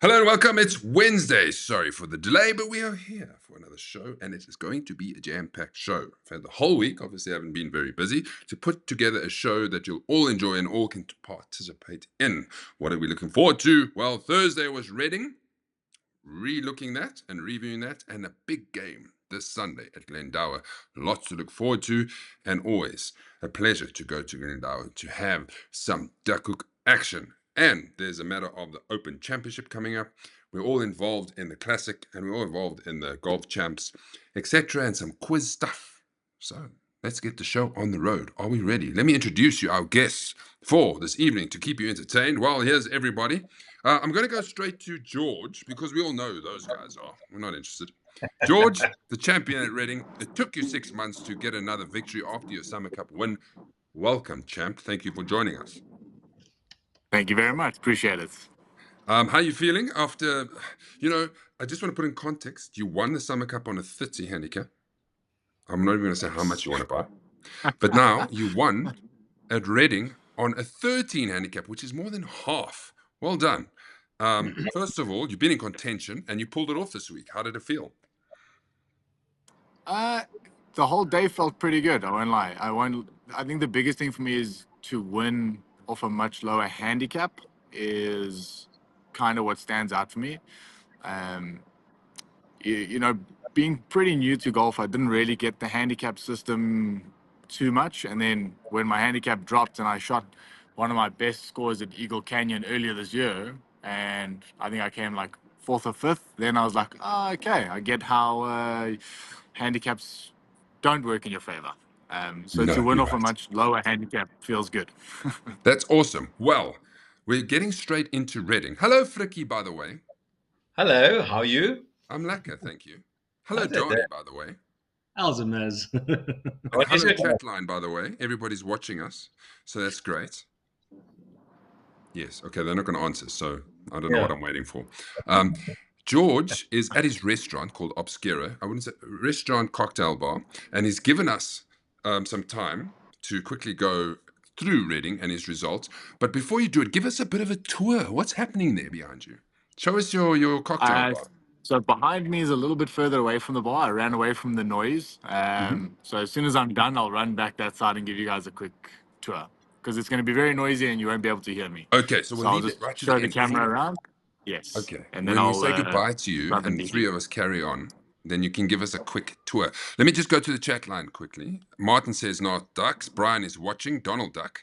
Hello and welcome. It's Wednesday. Sorry for the delay, but we are here for another show, and it is going to be a jam-packed show. I've had the whole week, obviously I haven't been very busy, to put together a show that you'll all enjoy and all can participate in. What are we looking forward to? Well, Thursday was Reading, re-looking that and reviewing that, and a big game this Sunday at Glendower. Lots to look forward to, and always a pleasure to go to Glendower to have some Duckhook action. And there's a matter of the Open Championship coming up. We're all involved in the Classic, and we're all involved in the Golf Champs, etc., and some quiz stuff. So let's get the show on the road. Are we ready? Let me introduce you, our guests for this evening to keep you entertained. Well, here's everybody. I'm going to go straight to George because we all know who those guys are. We're not interested. George, the champion at Reading. It took you 6 months to get another victory after your Summer Cup win. Welcome, champ. Thank you for joining us. Thank you very much. Appreciate it. How are you feeling after, I just want to put in context. You won the Summer Cup on a 30 handicap. I'm not even going to say how much you want to buy. But now you won at Reading on a 13 handicap, which is more than half. Well done. First of all, you've been in contention and you pulled it off this week. How did it feel? The whole day felt pretty good. I won't lie. I think the biggest thing for me is to win off a much lower handicap is kind of what stands out for me. Um, Being pretty new to golf, I didn't really get the handicap system too much. And then when my handicap dropped and I shot one of my best scores at Eagle Canyon earlier this year, and I think I came like fourth or fifth, then I was like, oh, okay, I get how handicaps don't work in your favor. So No, to win you're off a right. much lower handicap feels good. That's awesome. Well, we're getting straight into Reading. Hello, Fricky, by the way. Hello, how are you? I'm lekker, thank you. Hello, How's it Donnie, by the way. How's it, Mez? And hello, chat line, by the way. Everybody's watching us, so that's great. Yes, okay, they're not going to answer, so I don't know what I'm waiting for. George is at his restaurant called Obscura. I wouldn't say restaurant cocktail bar, and he's given us some time to quickly go through Reading and his results. But before you do it, give us a bit of a tour. What's happening there behind you? Show us your cocktail bar. So behind me is a little bit further away from the bar. I ran away from the noise. So as soon as I'm done, I'll run back that side and give you guys a quick tour because it's going to be very noisy and you won't be able to hear me. Okay, so we'll I'll leave just it right to show the the end. camera around. Yes. Okay. And then when I'll we say goodbye to you run and the the three of us carry on, then you can give us a quick tour. Let me just go to the chat line quickly. Martin says not ducks. Brian is watching. Donald Duck.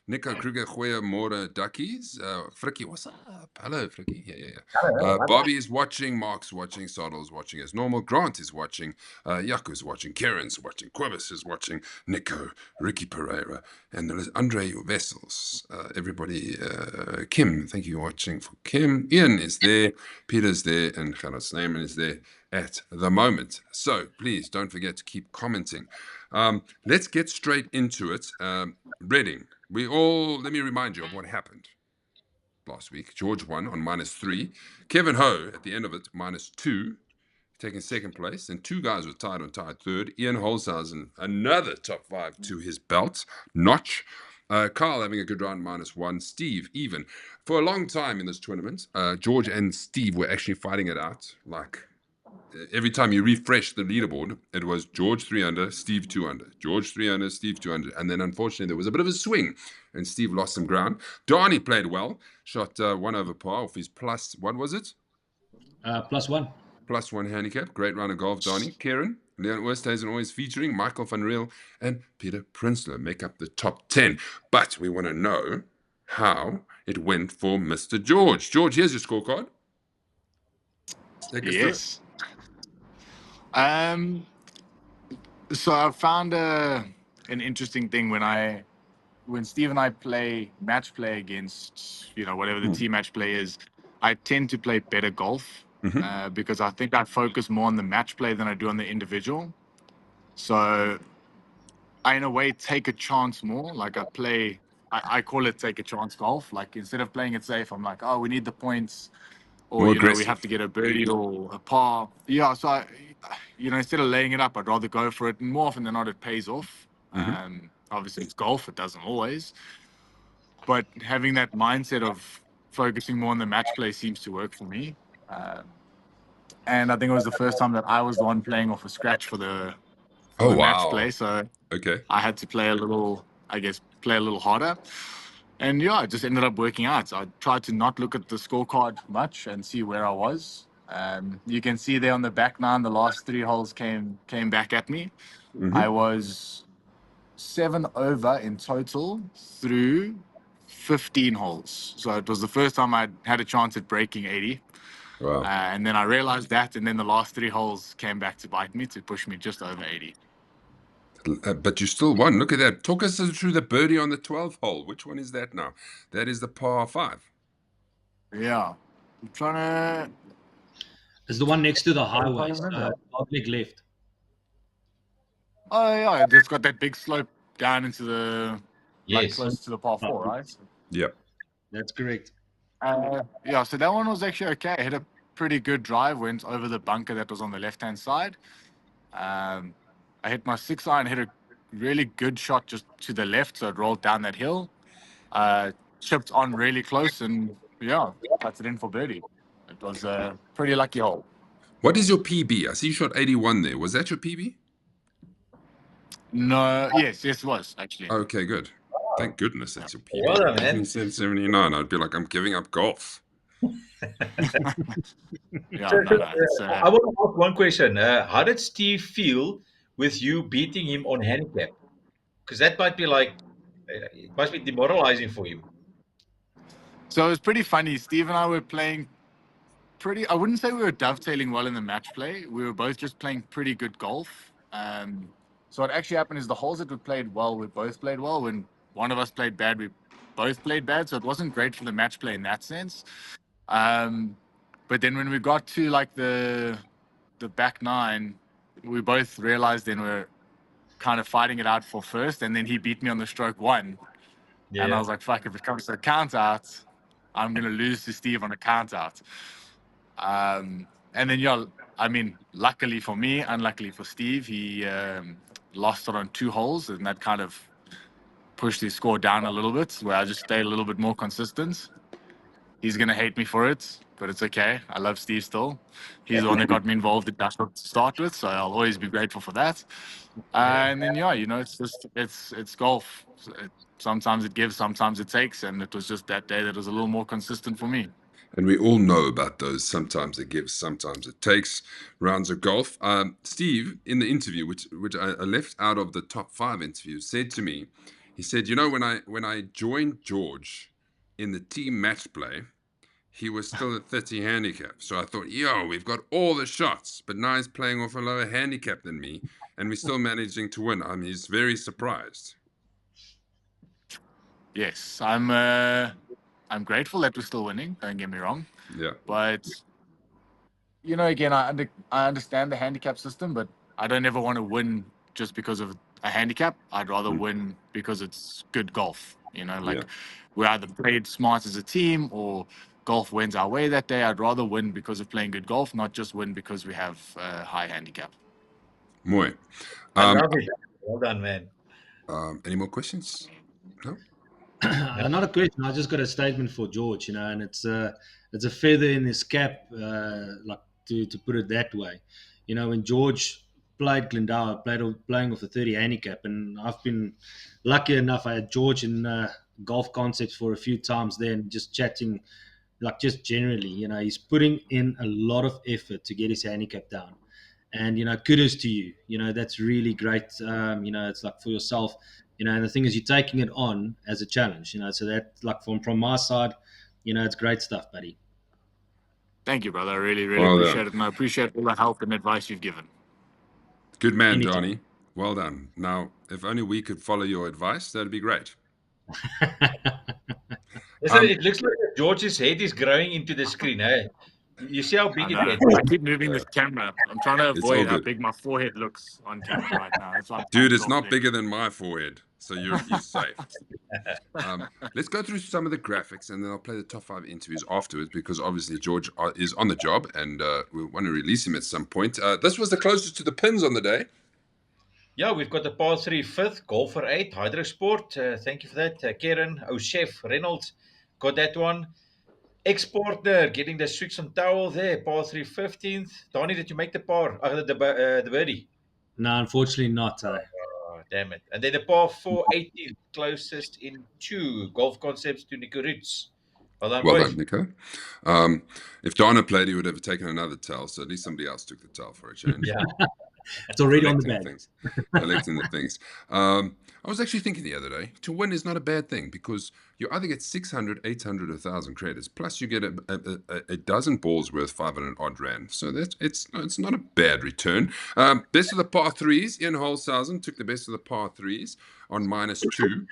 Nico Kruger, Goeie Mora Duckies. Fricky, what's up? Hello, Fricky. Yeah. Bobby is watching. Mark's watching. Soddle's watching as normal. Grant is watching. Yaku's watching. Karen's watching. Quibus is watching. Nico, Ricky Pereira, and there is Andre Vessels. Everybody, Kim, thank you for watching for Kim. Ian is there. Peter's there. And Gerard Snyman is there at the moment. So please don't forget to keep commenting. Let's get straight into it. Reading. Let me remind you of what happened last week. George won on -3. Kevin Ho, at the end of it, -2, taking second place. And two guys were tied on tied third. Ian Holzhausen, another top 5 to his belt notch. Carl having a good round, -1. Steve, even. For a long time in this tournament, George and Steve were actually fighting it out. Like, every time you refresh the leaderboard, it was George 3 under, Steve 2 under, George 3 under, Steve 2 under. And then unfortunately, there was a bit of a swing and Steve lost some ground. Donnie played well, shot 1 over par off his plus, what was it? +1. +1 handicap. Great round of golf, Donnie. Karen, Leon Oosthuizen always featuring, Michael van Riel and Peter Prinsloo make up the top 10. But we want to know how it went for Mr. George. George, here's your scorecard. Take us through it. So I found an interesting thing when Steve and I match play against whatever the team match play is. I tend to play better golf because I think I focus more on the match play than I do on the individual. So I, in a way, take a chance more. Like I call it take a chance golf. Like instead of playing it safe, I'm like, oh, we need the points. Or, we have to get a birdie or a par. Yeah, so, instead of laying it up, I'd rather go for it. And more often than not, it pays off. Obviously, it's golf. It doesn't always. But having that mindset of focusing more on the match play seems to work for me. And I think it was the first time that I was the one playing off a scratch for the Oh, match wow. play. So Okay. I had to play a little, play a little harder. And yeah, it just ended up working out. So I tried to not look at the scorecard much and see where I was. You can see there on the back nine, the last 3 holes came back at me. Mm-hmm. I was 7 over in total through 15 holes. So it was the first time I had a chance at breaking 80. Wow. And then I realized that, and then the last 3 holes came back to bite me to push me just over 80. But you still won. Look at that. Talk us through the birdie on the 12th hole. Which one is that now? That is the par 5. Yeah. I'm trying to. It's the one next to the trying highway. to So remember. leg left. Oh, yeah. It's got that big slope down into the, like, Yes. close to the par 4, right? Yep. That's correct. Yeah, so that one was actually okay. I hit a pretty good drive, went over the bunker that was on the left-hand side. I hit my 6-iron, hit a really good shot just to the left, so it rolled down that hill. Chipped on really close, and yeah, that's it in for birdie. It was a pretty lucky hole. What is your PB? I see you shot 81 there. Was that your PB? No, yes, it was actually. Okay, good. Thank goodness that's your PB. Well done, If man. you said 79, I'd be like, I'm giving up golf. Yeah, So, no, it's, I want to ask one question. How did Steve feel with you beating him on handicap? Because that might be like, it must be demoralizing for him. so it was pretty funny. Steve and I were playing I wouldn't say we were dovetailing well in the match play. We were both just playing pretty good golf. So what actually happened is the holes that we played well, we both played well. When one of us played bad, we both played bad. So it wasn't great for the match play in that sense. But then when we got to like the back nine, we both realized then we're kind of fighting it out for first. And then he beat me on the stroke 1. Yeah. And I was like, fuck, if it comes to a count out, I'm going to lose to Steve on a count out. And then, yeah, I mean, luckily for me, unluckily for Steve, he lost it on 2 holes, and that kind of pushed his score down a little bit, where I just stayed a little bit more consistent. He's going to hate me for it, but it's okay. I love Steve still. He's the one that got me involved in Duckhook to start with, so I'll always be grateful for that. And then, yeah, you know, it's just, it's golf. Sometimes it gives, sometimes it takes, and it was just that day that was a little more consistent for me. And we all know about those. Sometimes it gives, sometimes it takes rounds of golf. Steve, in the interview, which I left out of the top 5 interview, said to me, he said, you know, when I joined George in the team match play, he was still at 30 handicap. So I thought, yo, we've got all the shots, but now he's playing off a lower handicap than me, and we're still managing to win. He's very surprised. Yes, I'm grateful that we're still winning. Don't get me wrong, Yeah. but you know, again, I understand the handicap system, but I don't ever want to win just because of a handicap. I'd rather win because it's good golf. You know, like Yeah. we either played smart as a team or golf wins our way that day. I'd rather win because of playing good golf, not just win because we have a high handicap. Mooi. I love it. Well done, man. Any more questions? No? Not a question. I just got a statement for George, you know, and it's a feather in his cap, like to put it that way. You know, when George played Glendower, playing with a 30 handicap, and I've been lucky enough. I had George in golf concepts for a few times there, and just chatting, like just generally, you know, he's putting in a lot of effort to get his handicap down. And you know, kudos to you. You know, that's really great. You know, it's like for yourself. You know, and the thing is, you're taking it on as a challenge. You know, so that like from my side, you know, it's great stuff, buddy. Thank you, brother. I really, really Well appreciate done. it, and I appreciate all the help and advice you've given. Good man, Anytime. Donnie. Well done. Now, if only we could follow your advice, that'd be great. Listen, it looks like George's head is growing into the screen. Eh? You see how big it I gets? keep moving this camera. I'm trying to It's all avoid how good. big my forehead looks on camera right now. That's why I'm Dude, trying to it's talk not big. bigger than my forehead, so you're safe. Let's go through some of the graphics, and then I'll play the top 5 interviews afterwards, because obviously George is on the job, and we want to release him at some point. This was the closest to the pins on the day. Yeah, we've got the par 3 fifth, golfer 8, Hydrosport. Thank you for that. Karen, Chef Reynolds got that one. Exporter getting the switch on towel there. Par 3 15th. Donnie, did you make the par? The birdie. No, unfortunately not. Oh, damn it. And then the par 4 18th, closest in 2. Golf concepts to Nico Roots. Well done, Well boys. done, Nico. If Donna played, he would have taken another towel. So at least somebody else took the towel for a change. Yeah. It's already on the Collecting bag. things. Collecting the things. I was actually thinking the other day, to win is not a bad thing because you either get 600, 800, 1,000 credits, plus you get a dozen balls worth 500 odd rand. So it's not a bad return. Best of the par threes. Ian Holshausen took the best of the par threes on -2.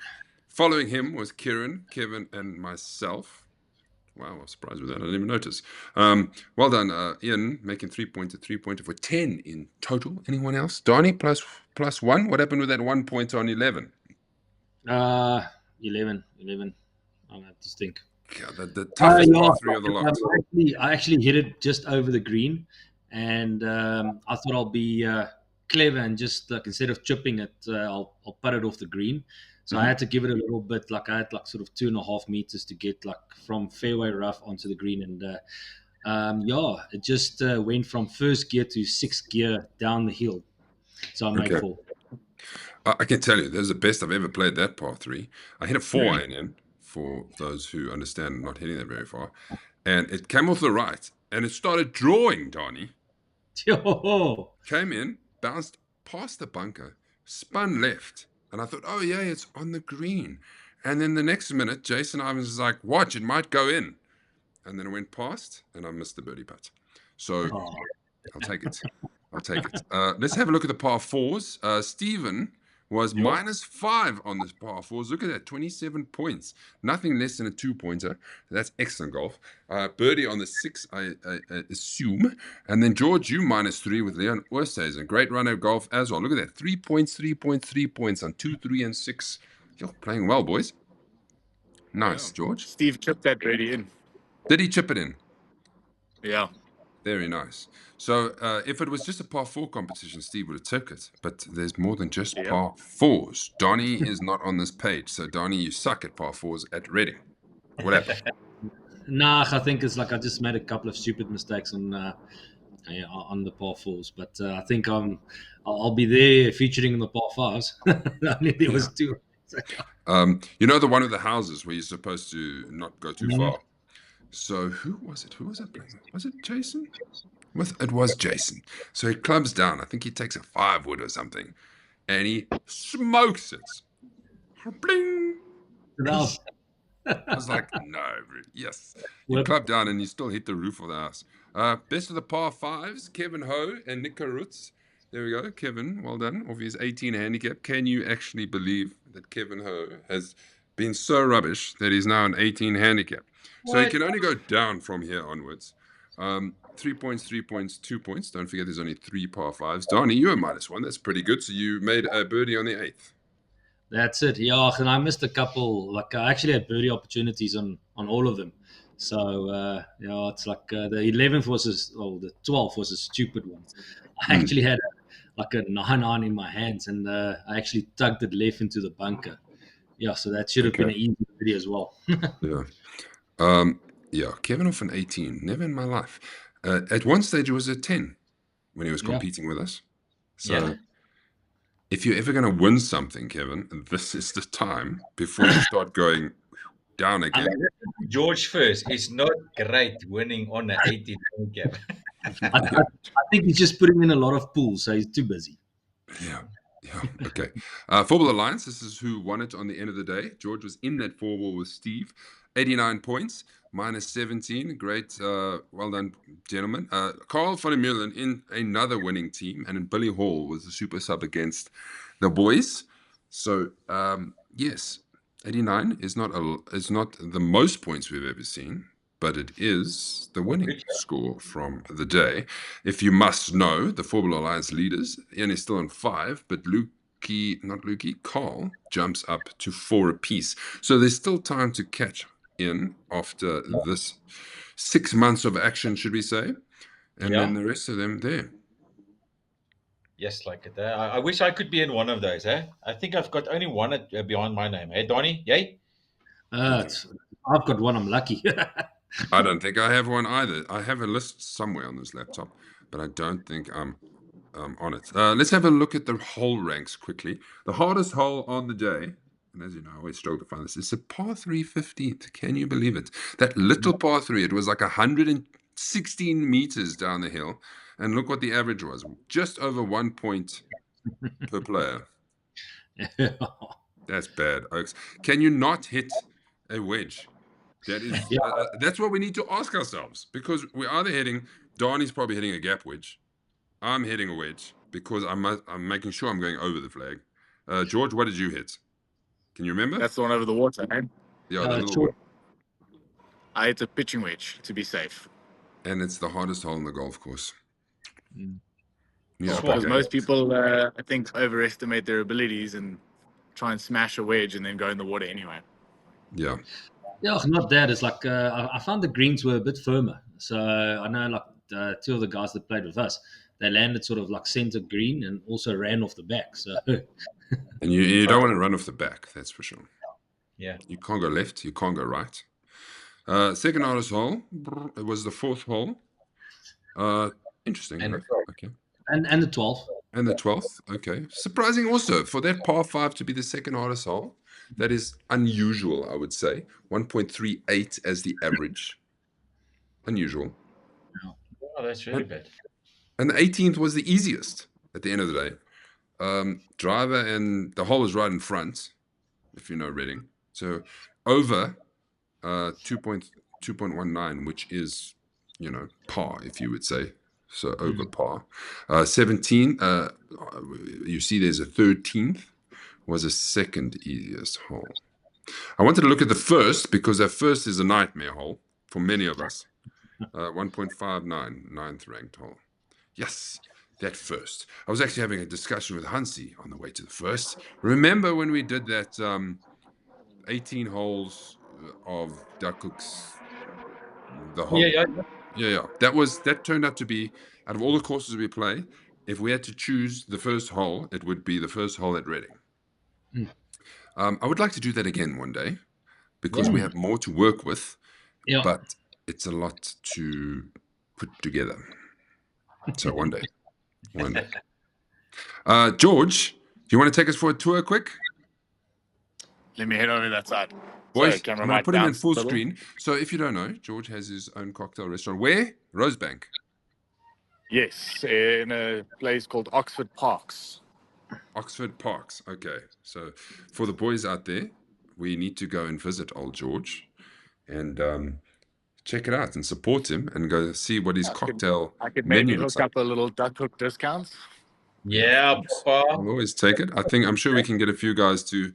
Following him was Kieran, Kevin, and myself. Wow, I was surprised with that. I didn't even notice. Well done, Ian, making 3-pointer for 10 in total. Anyone else? Donnie plus 1. What happened with that 1 point on 11? 11. I'll have to think. Yeah, the toughest Yeah, par 3 of the lot. I actually hit it just over the green, and I thought I'll be clever and just like instead of chipping it, I'll putt it off the green. So I had to give it a little bit. Like I had like sort of 2.5 meters to get like from fairway rough onto the green, and yeah, it just went from first gear to sixth gear down the hill. So I made Okay. 4. I can tell you, that was the best I've ever played that par 3. I hit a 4 iron in, for those who understand not hitting that very far. And it came off the right, and it started drawing, Donnie. Yo. Came in, bounced past the bunker, spun left. And I thought, oh, yeah, it's on the green. And then the next minute, Jason Ivans was like, watch, it might go in. And then it went past, and I missed the birdie putt. So I'll take it. Let's have a look at the par 4s. Stephen was -5 on the par 4s. Look at that, 27 points. Nothing less than a 2-pointer. That's excellent golf. Birdie on the 6, I assume. And then George, you -3 with Leon Oosthuizen. Great run of golf as well. Look at that, 3 points, 3 points, 3 points on 2, 3, and 6. You're playing well, boys. Nice, Yeah. George. Steve chipped that birdie in. Did he chip it in? Yeah. Very nice. So if it was just a par 4 competition, Steve would have took it. But there's more than just par 4s. Donnie is not on this page. So Donnie, you suck at par 4s at Reading. What happened? Nah, I think it's like I just made a couple of stupid mistakes on the par 4s, but I think I'll be there featuring in the par 5s. Only there was 2. You know the one with the houses where you're supposed to not go too far. So who was it? Who was I playing with? Was it Jason? It was Jason. So he clubs down. I think he takes a 5-wood or something, and he smokes it. Bling! I was like, no, yes. You club down and you still hit the roof of the house. Best of the par 5s, Kevin Ho and Nico Roots. There we go. Kevin, well done. Off his 18 handicap. Can you actually believe that Kevin Ho has been so rubbish that he's now an 18 handicap? So he can only go down from here onwards. 3 points, 3 points, 2 points. Don't forget there's only 3 par 5s. Donnie, you're a -1. That's pretty good. So you made a birdie on the 8th. That's it. Yeah, and I missed a couple. Like I actually had birdie opportunities on all of them. So yeah, it's like the 11th the 12th was a stupid one. I actually had like a 9-iron in my hands, and I actually tugged it left into the bunker. Yeah, so that should have been an easy birdie as well. Yeah. Kevin off an 18. Never in my life. At one stage, it was a 10 when he was competing with us. So if you're ever going to win something, Kevin, this is the time before you start going down again. George first. It's not great winning on an 18 handicap. I think he's just putting in a lot of pools, so he's too busy. Yeah. Okay. Four-Ball Alliance, this is who won it on the end of the day. George was in that 4-ball with Steve. 89 points, -17. Great. Well done, gentlemen. Carl van der Meulen in another winning team, and in Billy Hall was the super sub against the boys. So, yes, 89 is not the most points we've ever seen, but it is the winning score from the day. If you must know, the 4-Ball Alliance leaders, Ian is still on 5, but Carl jumps up to 4 apiece. So there's still time to catch in after this 6 months of action, should we say? And then the rest of them there. Yes, like it. I wish I could be in one of those. I think I've got only one behind my name. Hey, Donnie, yay? I've got one. I'm lucky. I don't think I have one either. I have a list somewhere on this laptop, but I don't think I'm on it. Let's have a look at the hole ranks quickly. The hardest hole on the day, and as you know, I always struggle to find this, it's a par 3 15th. Can you believe it? That little par 3, it was like 116 meters down the hill. And look what the average was, just over 1 point per player. That's bad, Oaks. Can you not hit a wedge? That is, that's what we need to ask ourselves, because we're either hitting, Donnie's probably hitting a gap wedge. I'm hitting a wedge because I'm making sure I'm going over the flag. George, what did you hit? Can you remember? That's the one over the water, man. Yeah, the little sure. one. I hit a pitching wedge to be safe. And it's the hardest hole in the golf course. Mm. Yeah, Because okay. most people, I think, overestimate their abilities and try and smash a wedge and then go in the water anyway. Yeah. Yeah, not that. It's like I found the greens were a bit firmer. So I know like two of the guys that played with us, they landed sort of like center green and also ran off the back. So And you don't want to run off the back, that's for sure. Yeah. You can't go left, you can't go right. Second hardest hole, it was the fourth hole. Interesting. And huh? Okay. and the 12th. And the 12th, okay. Surprising also, for that par 5 to be the second hardest hole, that is unusual, I would say. 1.38 as the average. Unusual. Oh, that's really bad. And the 18th was the easiest at the end of the day. Driver, and the hole is right in front, if you know Reading. So over 2.19, which is, par, if you would say. So over par. 17, you see there's a 13th, was a second easiest hole. I wanted to look at the first, because that first is a nightmare hole for many of us. 1.59, ninth ranked hole. Yes, that first. I was actually having a discussion with Hansi on the way to the first. Remember when we did that 18 holes of Duckhook's, the hole? Yeah. That turned out to be, out of all the courses we play, if we had to choose the first hole, it would be the first hole at Reading. I would like to do that again one day, because we have more to work with, but it's a lot to put together. So one day. George, do you want to take us for a tour quick? Let me head over that side. Boys, Sorry, I'm going to put him in full screen. So if you don't know, George has his own cocktail restaurant. Where? Rosebank. Yes, in a place called Oxford Parks. Oxford Parks. Okay. So for the boys out there, we need to go and visit old George and check it out and support him and go see what his cocktail I could maybe menu looks hook like. up a little Duckhook discounts. Yeah, Papa. I'll always take it. I'm sure we can get a few guys to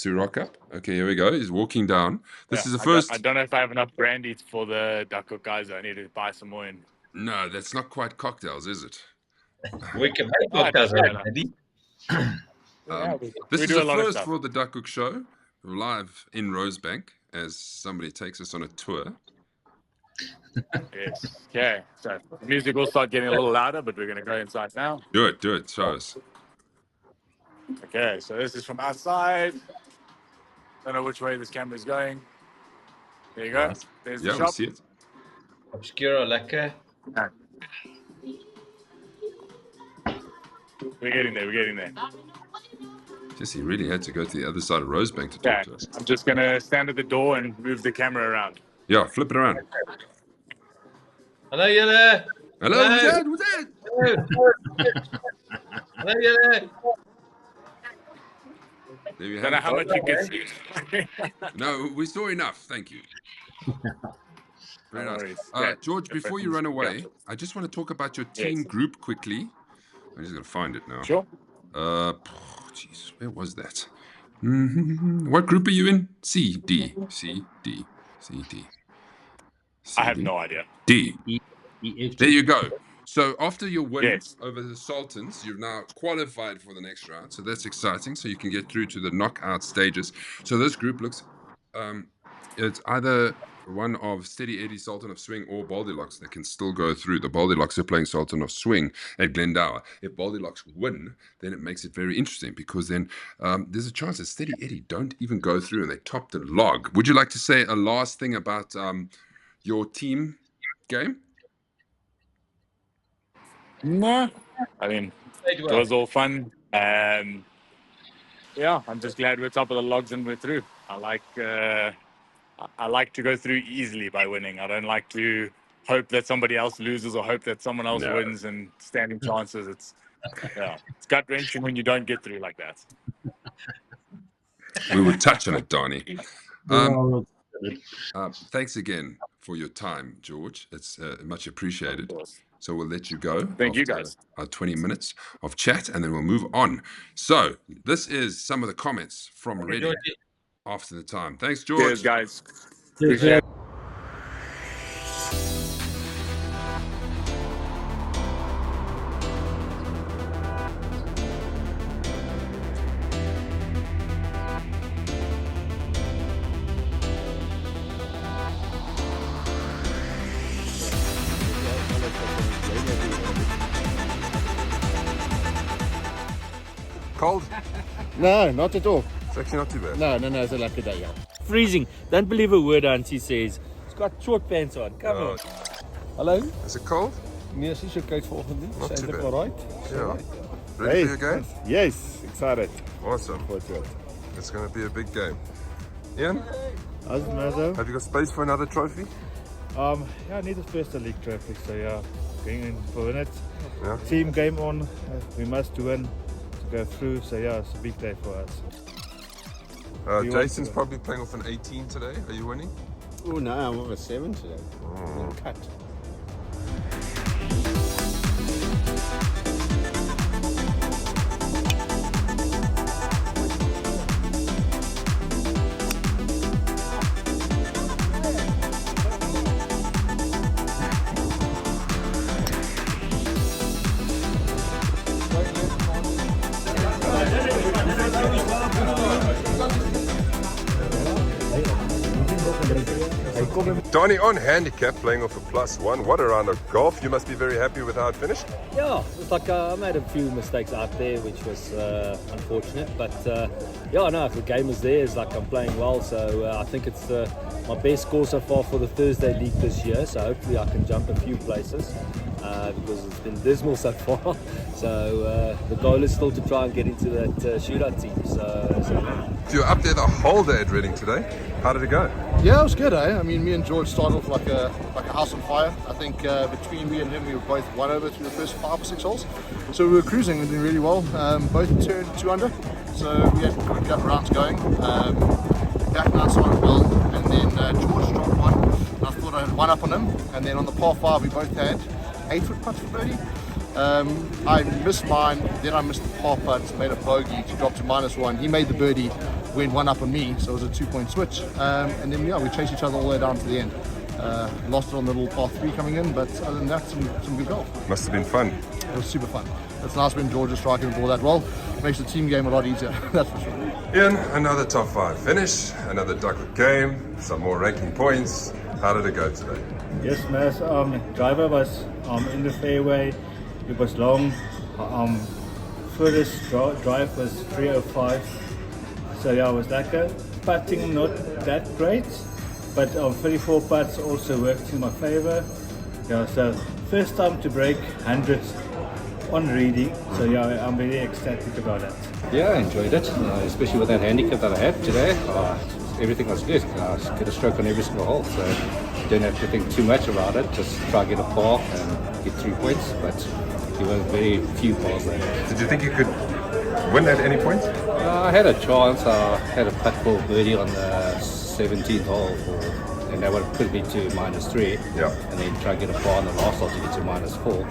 rock up. Okay, here we go. He's walking down. This is the first. I don't know if I have enough brandy for the Duckhook guys. I need to buy some more in. No, that's not quite cocktails, is it? We can make cocktails, Andy. This we is do a the lot of first stuff. for the Duckhook show, live in Rosebank, as somebody takes us on a tour. Yes. Okay. So the music will start getting a little louder, but we're going to go inside now. Do it. Show us. Okay. So this is from outside. Don't know which way this camera is going. There you go. Right. There's Yeah, the we shop. see it. Obscura, lekker. We're getting there. Jesse really had to go to the other side of Rosebank to talk to us. I'm just going to stand at the door and move the camera around. Yeah, flip it around. Hallo julle. Hello, Hello. who's that? Hallo julle. There you Don't know have how it. much you can see. No, we saw enough. Thank you. Very No nice. worries. Yeah. George, before you run away, I just want to talk about your team group quickly. I'm just going to find it now. Sure. Jeez, where was that? What group are you in? C, D. I have no idea. D. EFG. There you go. So after your win Yes. over the Sultans, you've now qualified for the next round. So that's exciting. So you can get through to the knockout stages. So this group looks, it's either one of Steady Eddie, Sultan of Swing, or Baldilocks that can still go through. The Baldilocks are playing Sultan of Swing at Glendower. If Baldilocks win, then it makes it very interesting, because then there's a chance that Steady Eddie don't even go through and they top the log. Would you like to say a last thing about your team game? No, I mean, Played it well. was all fun. Yeah, I'm just glad we're top of the logs and we're through. I like to go through easily by winning. I don't like to hope that somebody else loses or hope that someone else No. wins and standing chances. It's gut wrenching when you don't get through like that. We would touch on it, Donnie. Yeah, Thanks again for your time, George. It's much Of appreciated. course. So we'll let you go Thank you, after guys. our 20 minutes of chat, and then we'll move on. So this is some of the comments from Okay, Ready Georgie. after the time. Thanks, Cheers, George. guys. Cheers, Appreciate man. it. Cold? No, not at all. It's actually not too bad. No, it's a lucky day, yeah. Freezing. Don't believe a word Auntie says. He's got short pants on. Come on. Hallo? Is it cold? Nee, is nie so koud vanoggend nie. Not Is too eintlik bad. all right. Yeah. Ready for your game? Yes, excited Awesome. for it. It's going to be a big game. Ian, How's it, Mazo? have you got space for another trophy? Yeah, I need the first league trophy, so yeah, going in for it. Yeah. Team game on, we must win to go through, so yeah, it's a big day for us. You want Jason's to- probably playing off an 18 today. Are you winning? Oh no, I'm over 7 today. Cut. Donnie on handicap, playing off a +1. What a round of golf. You must be very happy with how it finished. Yeah, it's like I made a few mistakes out there, which was unfortunate. But yeah, no, the game is there. It's like I'm playing well, so I think it's my best score so far for the Thursday league this year. So hopefully I can jump a few places because it's been dismal so far. So the goal is still to try and get into that shootout team. So You were up there the whole day at Reading today. How did it go? Yeah, it was good, eh? I mean, me and George started off like a house on fire. I think between me and him, we were both 1 over through the first 5 or 6 holes. So we were cruising and doing really well. Both turned 2 under, so we had a couple rounds going. Back nine started well, and then George dropped one. And I thought I had 1 up on him, and then on the par 5 we both had 8-foot putts for birdie. I missed mine, then I missed the par putt, made a bogey to drop to -1. He made the birdie, went 1 up on me, so it was a 2-point switch. And then yeah, we chased each other all the way down to the end. Lost it on the little par 3 coming in, but other than that, some good golf. Must have been fun. It was super fun. It's nice when George is striking the ball that well. Makes the team game a lot easier, that's for sure. Ian, another top 5 finish, another Duckhook game, some more ranking points. How did it go today? Yes, Mas, driver was in the fairway, it was long. Furthest drive was 305, so yeah, it was that good. Putting not that great, but 34 putts also worked in my favor. Yeah, so first time to break 100 on Reading, so yeah, I'm very ecstatic about that. Yeah, I enjoyed it, especially with that handicap that I had today. Everything was good. Get a stroke on every single hole, so you don't have to think too much about it. Just try to get a par and get 3 points, but there were very few pars there. Did you think you could win at any point? I had a chance. I had a putt for birdie on the 17th hole, and that would have put me to -3. Yeah. And then try to get a par on the last hole to get to -4.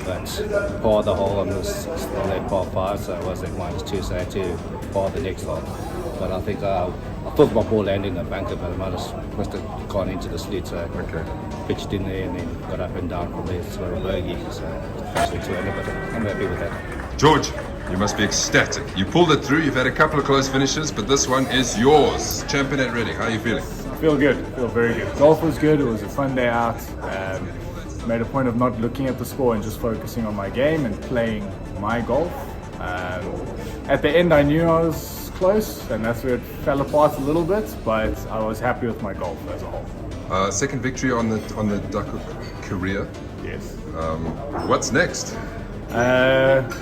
But par the hole on that par 5, so I was at -2, so I had to par the next hole. But I think I thought my ball landed in the bunker, but I must have gone into the slit, so Okay. pitched in there and then got up and down from there. So a bogey, so actually 2 under, but I'm happy with that. George, you must be ecstatic. You pulled it through. You've had a couple of close finishes, but this one is yours. Champion at Reading. How are you feeling? I feel good. I feel very good. Golf was good. It was a fun day out. Made a point of not looking at the score and just focusing on my game and playing my golf. At the end, I knew I was close, and that's where it fell apart a little bit. But I was happy with my golf as a whole. Second victory on the Duckhook career. Yes. What's next?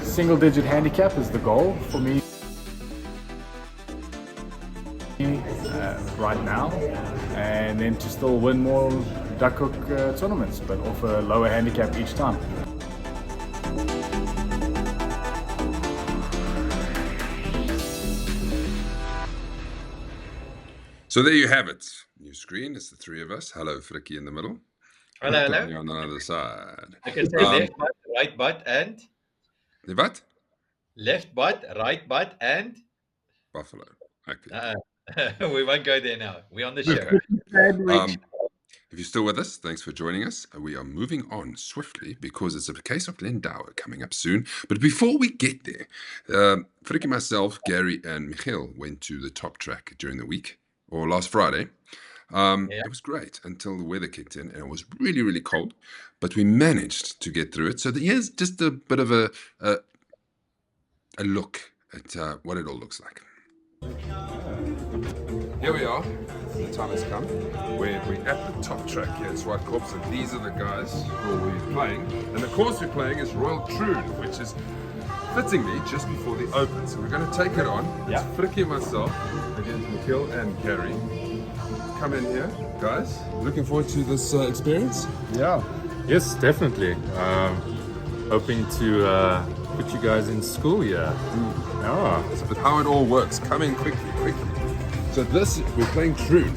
Single-digit handicap is the goal for me right now, and then to still win more Duckhook tournaments, but offer a lower handicap each time. So there you have it. New screen. It's the three of us. Hello, Frikkie in the middle. Hello, Donnie hello. on the other side. I can say left butt, right butt, and The what? left butt, right butt, and Buffalo. Okay. we won't go there now. We're on the show. Okay. If you're still with us, thanks for joining us. We are moving on swiftly because it's a case of Glendower coming up soon. But before we get there, Frikkie, myself, Gary, and Michiel went to the Top Track during the week, or last Friday. It was great until the weather kicked in and it was really, really cold. But we managed to get through it. So here's just a bit of a look at what it all looks like. Here we are. The time has come. We're at the Top Track here at Swart Corps, and these are the guys who will be playing. And the course we're playing is Royal Troon, which is fittingly just before the Open. So we're going to take it on. It's Frikkie and myself against Michiel and Gary. Come in here, guys. Looking forward to this experience? Yeah. Yes, definitely. Hoping to put you guys in school here. But how it all works. Come in quickly. So we're playing Troon,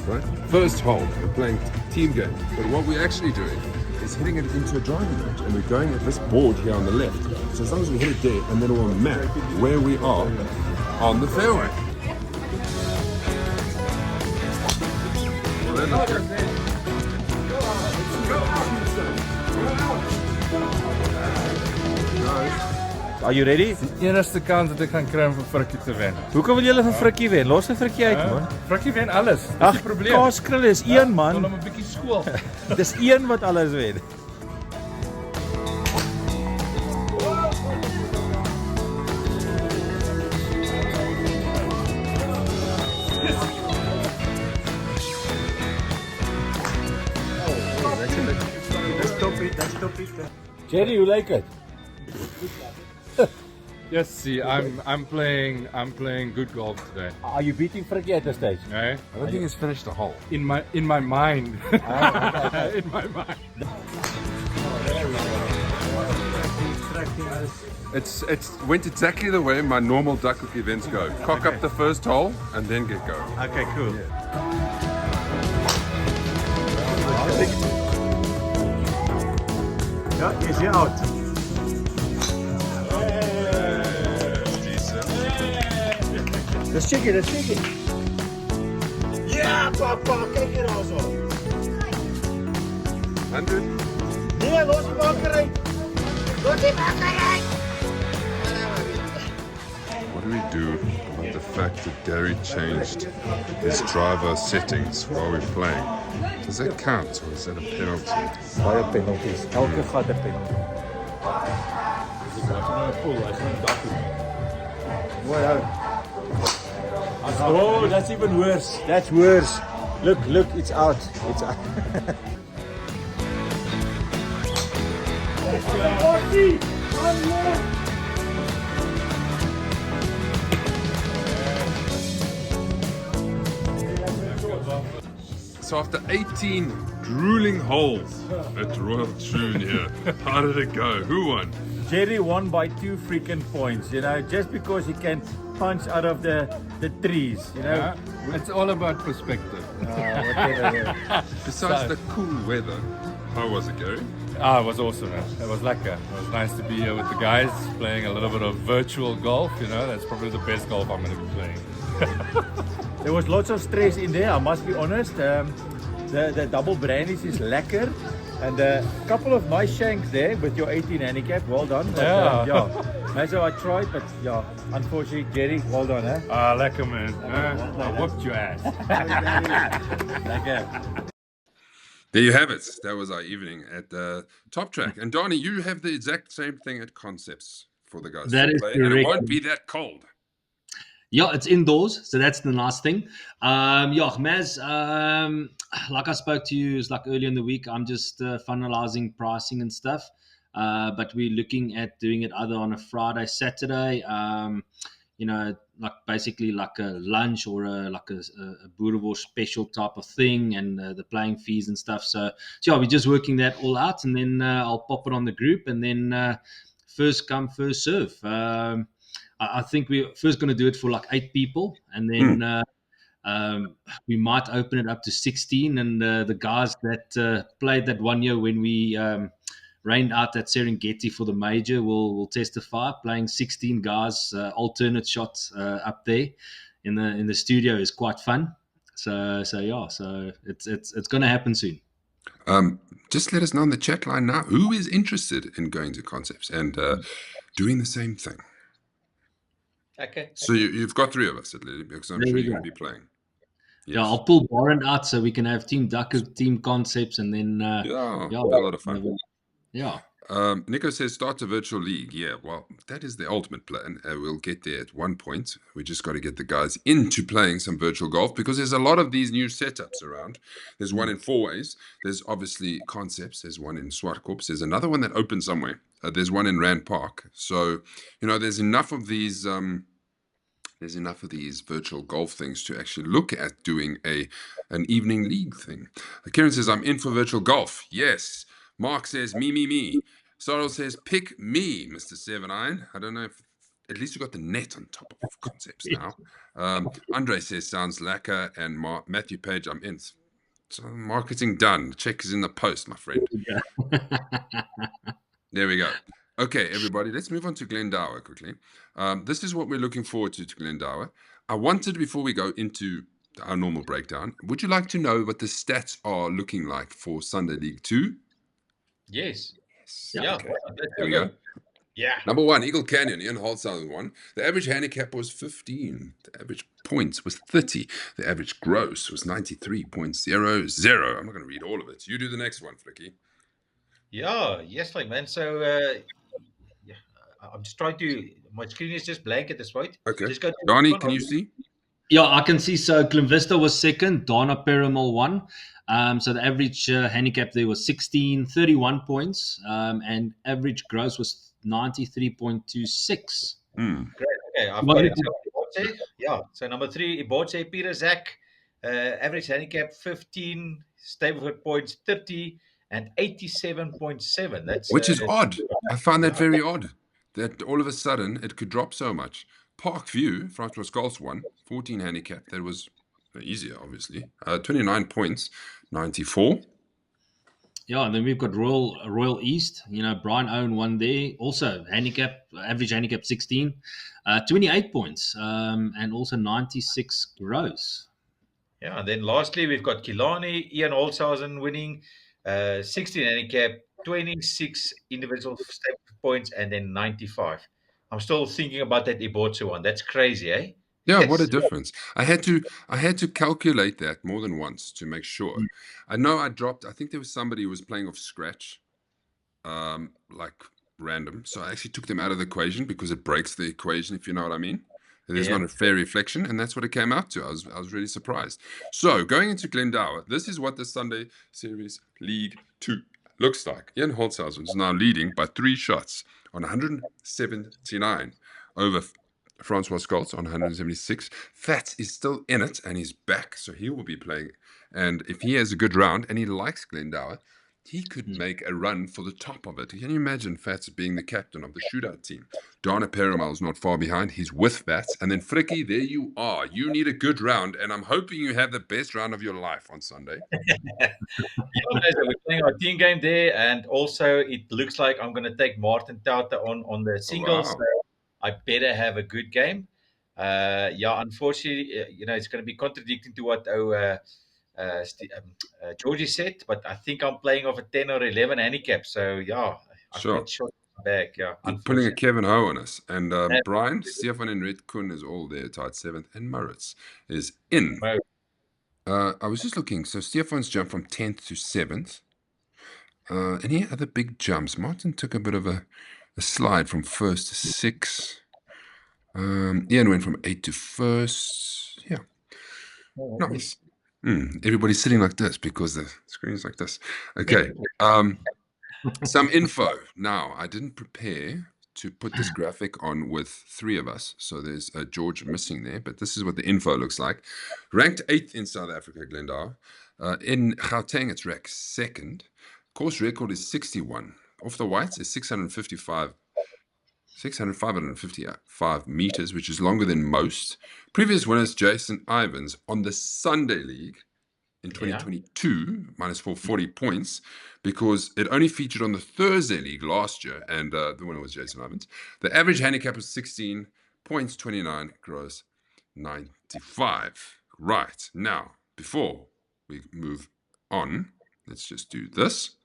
right? First hole, we're playing team game. But what we're actually doing is hitting it into a driving range, and we're going at this board here on the left. So as long as we hit it there, and then it will map where we are on the fairway. Are you ready? Die enigste kans dat ek gaan kry om vir Frikkie te wen. Hoekom wil julle vir Frikkie wen? Los vir Frikkie uit, man. Frikkie wen alles. Dis Ag, die probleem. kaaskrul is een, man. Wil hom 'n bietjie skool. Dis een wat alles wen. Jerry, hoe lyk dit? Yes, see, I'm playing good golf today. Are you beating Frikkie at this stage? Okay? I don't think he's finished the hole. In my mind. In my mind. It went exactly the way my normal Duckhook events go. Cock up the first hole and then get going. Okay, cool. Yeah, is he out? Let's check it. Ja, papa, kyk hier daarso. 100. Nee, los die bakkery. Los die bakkery. What do we do about the fact that Gary changed his driver settings while we're playing? Does that count or is that a penalty? Baie penalties. Elke gat 'n penalty. Oh, that's even worse. That's worse. Look, it's out. It's out. So after 18 grueling holes at Royal Troon here, how did it go? Who won? Jerry won by 2 freaking points, you know, just because he can punch out of the trees, you know. Yeah, it's all about perspective. Besides the cool weather, how was it, Gary? It was awesome, man. It was lekker. It was nice to be here with the guys, playing a little bit of virtual golf, you know. That's probably the best golf I'm going to be playing. There was lots of stress in there, I must be honest. The double brandies is lekker. And a couple of nice shanks there with your 18 handicap. Well done. But, that's how I tried, but yeah, unfortunately, Jerry, well done, eh? Lekker, man. I whooped your ass. Lekker. There you have it. That was our evening at the Top Track. And Donnie, you have the exact same thing at Concepts for the guys. That to is play, and it correct. won't be that cold. Yeah, it's indoors, so that's the nice thing. Yeah, Maz, like I spoke to you, it's like earlier in the week. I'm just finalizing pricing and stuff, but we're looking at doing it either on a Friday, Saturday. Like basically like a lunch or like a Boerewors special type of thing, and the playing fees and stuff. So yeah, we're just working that all out, and then I'll pop it on the group, and then first come, first serve. I think we're first going to do it for like 8 people, and then we might open it up to 16. And the guys that played that 1 year when we rained out at Serengeti for the major will testify. Playing 16 guys, alternate shots up there in the studio is quite fun. So yeah, so it's going to happen soon. Just let us know on the chat line now who is interested in going to concepts and doing the same thing. Okay. So you've got 3 of us at least, because I'm There sure we you're go. going to be playing. Yes. Yeah, I'll pull Warren out so we can have Team Duckhook, Team Concepts, and then Yeah, it'll be a lot of fun. Yeah. Nico says start a virtual league. Yeah, well, that is the ultimate plan. We'll get there at one point. We just got to get the guys into playing some virtual golf, because there's a lot of these new setups around. There's one in Fourways. There's obviously Concepts. There's one in Swartkops. There's another one that opened somewhere. There's one in Rand Park. So, there's enough of these. There's enough of these virtual golf things to actually look at doing an evening league thing. Kieran says, I'm in for virtual golf. Yes. Mark says, me. Sorrel says, pick me, Mr. Seven Iron. I don't know if at least you got the net on top of Concepts now. Andre says, sounds lacquer. And Matthew Page, I'm in. So marketing done. The check is in the post, my friend. There we go. Okay, everybody, let's move on to Glendower quickly. This is what we're looking forward to Glendower. I wanted, before we go into our normal breakdown, would you like to know what the stats are looking like for Sunday League 2? Yes. Yeah. Okay. There we go. Yeah. Number 1, Eagle Canyon, Ian Holtzhausen won. The average handicap was 15. The average points was 30. The average gross was 93.00. I'm not going to read all of it. You do the next one, Flicky. Yeah, yes, like man. So yeah, I'm just trying to. My screen is just blank at this point. Okay. Just go to Donnie, can you see? Yeah, I can see. So Glenvista was second. Donna Perumal won. So the average handicap there was 16, 31 points, and average gross was 93.26. Great. Okay, I've got it. So, yeah. So number 3, Ibotse Peter Zach, average handicap 15, Stableford points 30, and 87.7. That's Which is odd. I found that very odd. That all of a sudden it could drop so much. Parkview, Francois Golf's won, 14 handicap. That was easier, obviously. 29 points, 94. Yeah, and then we've got Royal East. Brian Owen won there. Also, average handicap 16, 28 points, and also 96 gross. Yeah, and then lastly we've got Kilani, Ian Holtzhausen winning, 16 handicap, 26 individual step points, and then 95. I'm still thinking about that Ibotse one. That's crazy, eh? Yeah, Yes. what a difference. I had to calculate that more than once to make sure. I know I think there was somebody who was playing off scratch, like random. So I actually took them out of the equation, because it breaks the equation, if you know what I mean. There's not a fair reflection, and that's what it came out to. I was really surprised. So going into Glendower, this is what the Sunday Series League 2 looks like. Ian Holtzhausen is now leading by 3 shots on 179 over Francois Scholz on 176. Fats is still in it, and he's back, so he will be playing. And if he has a good round, and he likes Glendower, he could make a run for the top of it. Can you imagine Fats being the captain of the shootout team? Donna Perumal is not far behind. He's with Fats. And then Fricky, there you are. You need a good round, and I'm hoping you have the best round of your life on Sunday. Yeah, we're playing our team game there, and also it looks like I'm going to take Martin Tauta on the singles. Wow. So I better have a good game. Yeah, unfortunately, it's going to be contradicting to what Georgie said, but I think I'm playing off a 10 or 11 handicap. So yeah, I've got shot back. Yeah, you're pulling a Kevin Ho on us. And Brian, Stefan and Red Kun is all there, tied 7th, and Moritz is in. I was just looking. So Stefan's jumped from 10th to 7th. Any other big jumps? Martin took a bit of a slide from 1st to 6th. Ian went from 8 to first. Yeah, nice. Everybody's sitting like this because the screen's like this. Okay. Some info. Now, I didn't prepare to put this graphic on with 3 of us, so there's George missing there, but this is what the info looks like. Ranked 8th in South Africa, Glendower. In Gauteng, it's ranked 2nd. Course record is 61. Off the whites is 555 meters, which is longer than most. Previous winners, Jason Ivans on the Sunday League in 2022, minus 440 points, because it only featured on the Thursday League last year, and the winner was Jason Ivans. The average handicap was 16 points, 29, gross 95. Right, now, before we move on, let's just do this.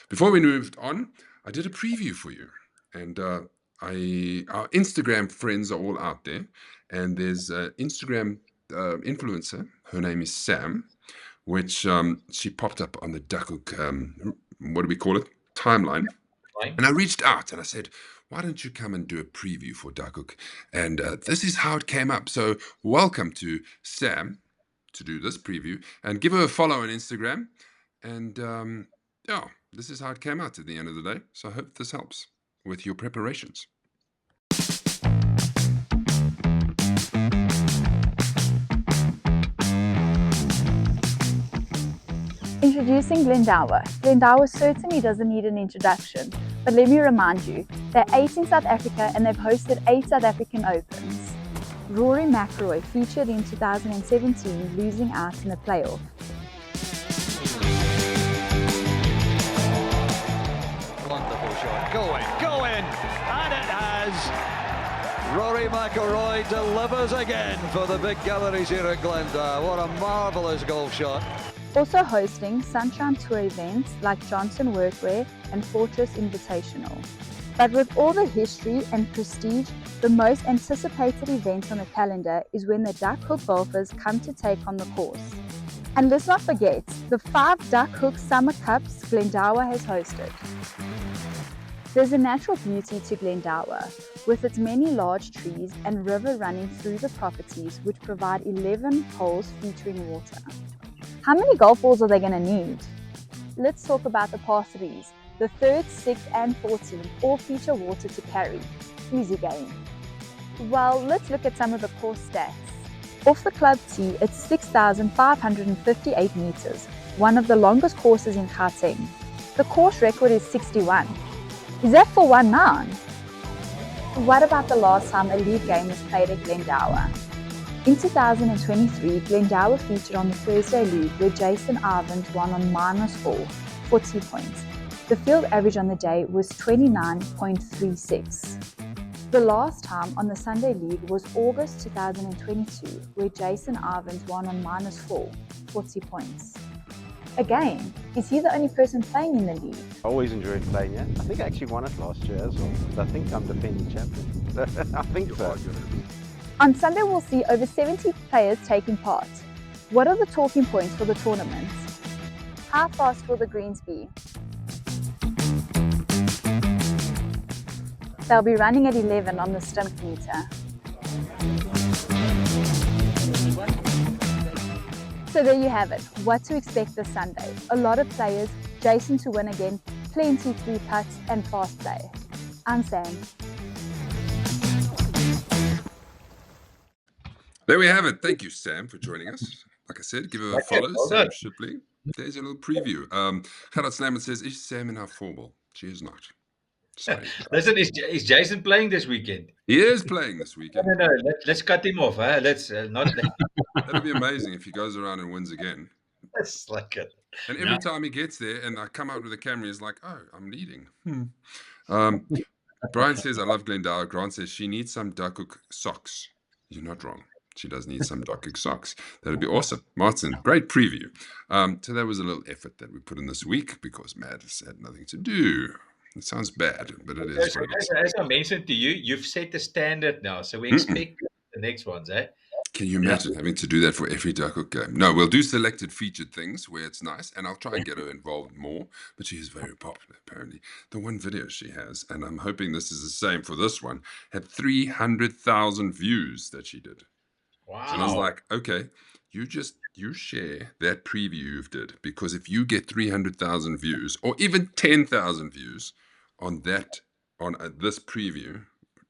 Before we moved on, I did a preview for you, and our Instagram friends are all out there, and there's an Instagram influencer. Her name is Sam, which she popped up on the Duckhook, what do we call it, timeline. And I reached out and I said, why don't you come and do a preview for Duckhook? And this is how it came up. So welcome to Sam to do this preview, and give her a follow on Instagram. And yeah, this is how it came out at the end of the day. So I hope this helps with your preparations. Introducing Glendower. Glendower certainly doesn't need an introduction, but let me remind you, they're 8 in South Africa and they've hosted 8 South African Opens. Rory McIlroy featured in 2017, losing out in the playoff. Wonderful shot, go in, and it has. Rory McIlroy delivers again for the big galleries here at Glendower. What a marvellous golf shot. Also hosting Sunshine Tour events like Johnson Workwear and Fortress Invitational. But with all the history and prestige, the most anticipated event on the calendar is when the Duckhook golfers come to take on the course. And let's not forget, the 5 Duckhook Summer Cups Glendower has hosted. There's a natural beauty to Glendower, with its many large trees and river running through the properties, which provide 11 holes featuring water. How many golf balls are they going to need? Let's talk about the par 3s. The 3rd, 6th and 14th all feature water to carry. Easy game. Well, let's look at some of the course stats. Off the club tee, it's 6,558 meters, one of the longest courses in Gauteng. The course record is 61. Is that for one man? What about the last time a league game was played at Glendower? In 2023, Glendower featured on the Thursday League where Jason Ivans won on -4, 40 points. The field average on the day was 29.36. The last time on the Sunday League was August 2022, where Jason Ivans won on -4, 40 points. Again, is he the only person playing in the league? I always enjoyed playing, yeah. I think I actually won it last year as well. I think I'm defending champion. I think so. On Sunday, we'll see over 70 players taking part. What are the talking points for the tournament? How fast will the greens be? They'll be running at 11 on the stimp meter. So there you have it. What to expect this Sunday. A lot of players, Jason to win again, plenty 3 putts and fast play. I'm Sam. There we have it. Thank you, Sam, for joining us. Like I said, give her a follow, Sam Shipley. There's a little preview. Gerard Slammer says, is Sam in our formal? She is not. Sorry. Listen, is Jason playing this weekend? He is playing this weekend. No. Let's cut him off. Huh? Let's not. That'll be amazing if he goes around and wins again. That's like it. And every time he gets there and I come out with a camera, he's like, oh, I'm leading. Brian says, I love Glendower. Grant says, she needs some Duckhook socks. You're not wrong. She does need some Duckhook socks. That'd be awesome. Martin, great preview. So that was a little effort that we put in this week because Mads had nothing to do. It sounds bad, but it is. As I mentioned to you, you've set the standard now. So we expect the next ones, eh? Can you imagine having to do that for every Duckhook game? No, we'll do selected featured things where it's nice, and I'll try and get her involved more. But she is very popular, apparently. The one video she has, and I'm hoping this is the same for this one, had 300,000 views that she did. Wow. And I was like, okay, you share that preview you've did, because if you get 300,000 views or even 10,000 views on that, on this preview,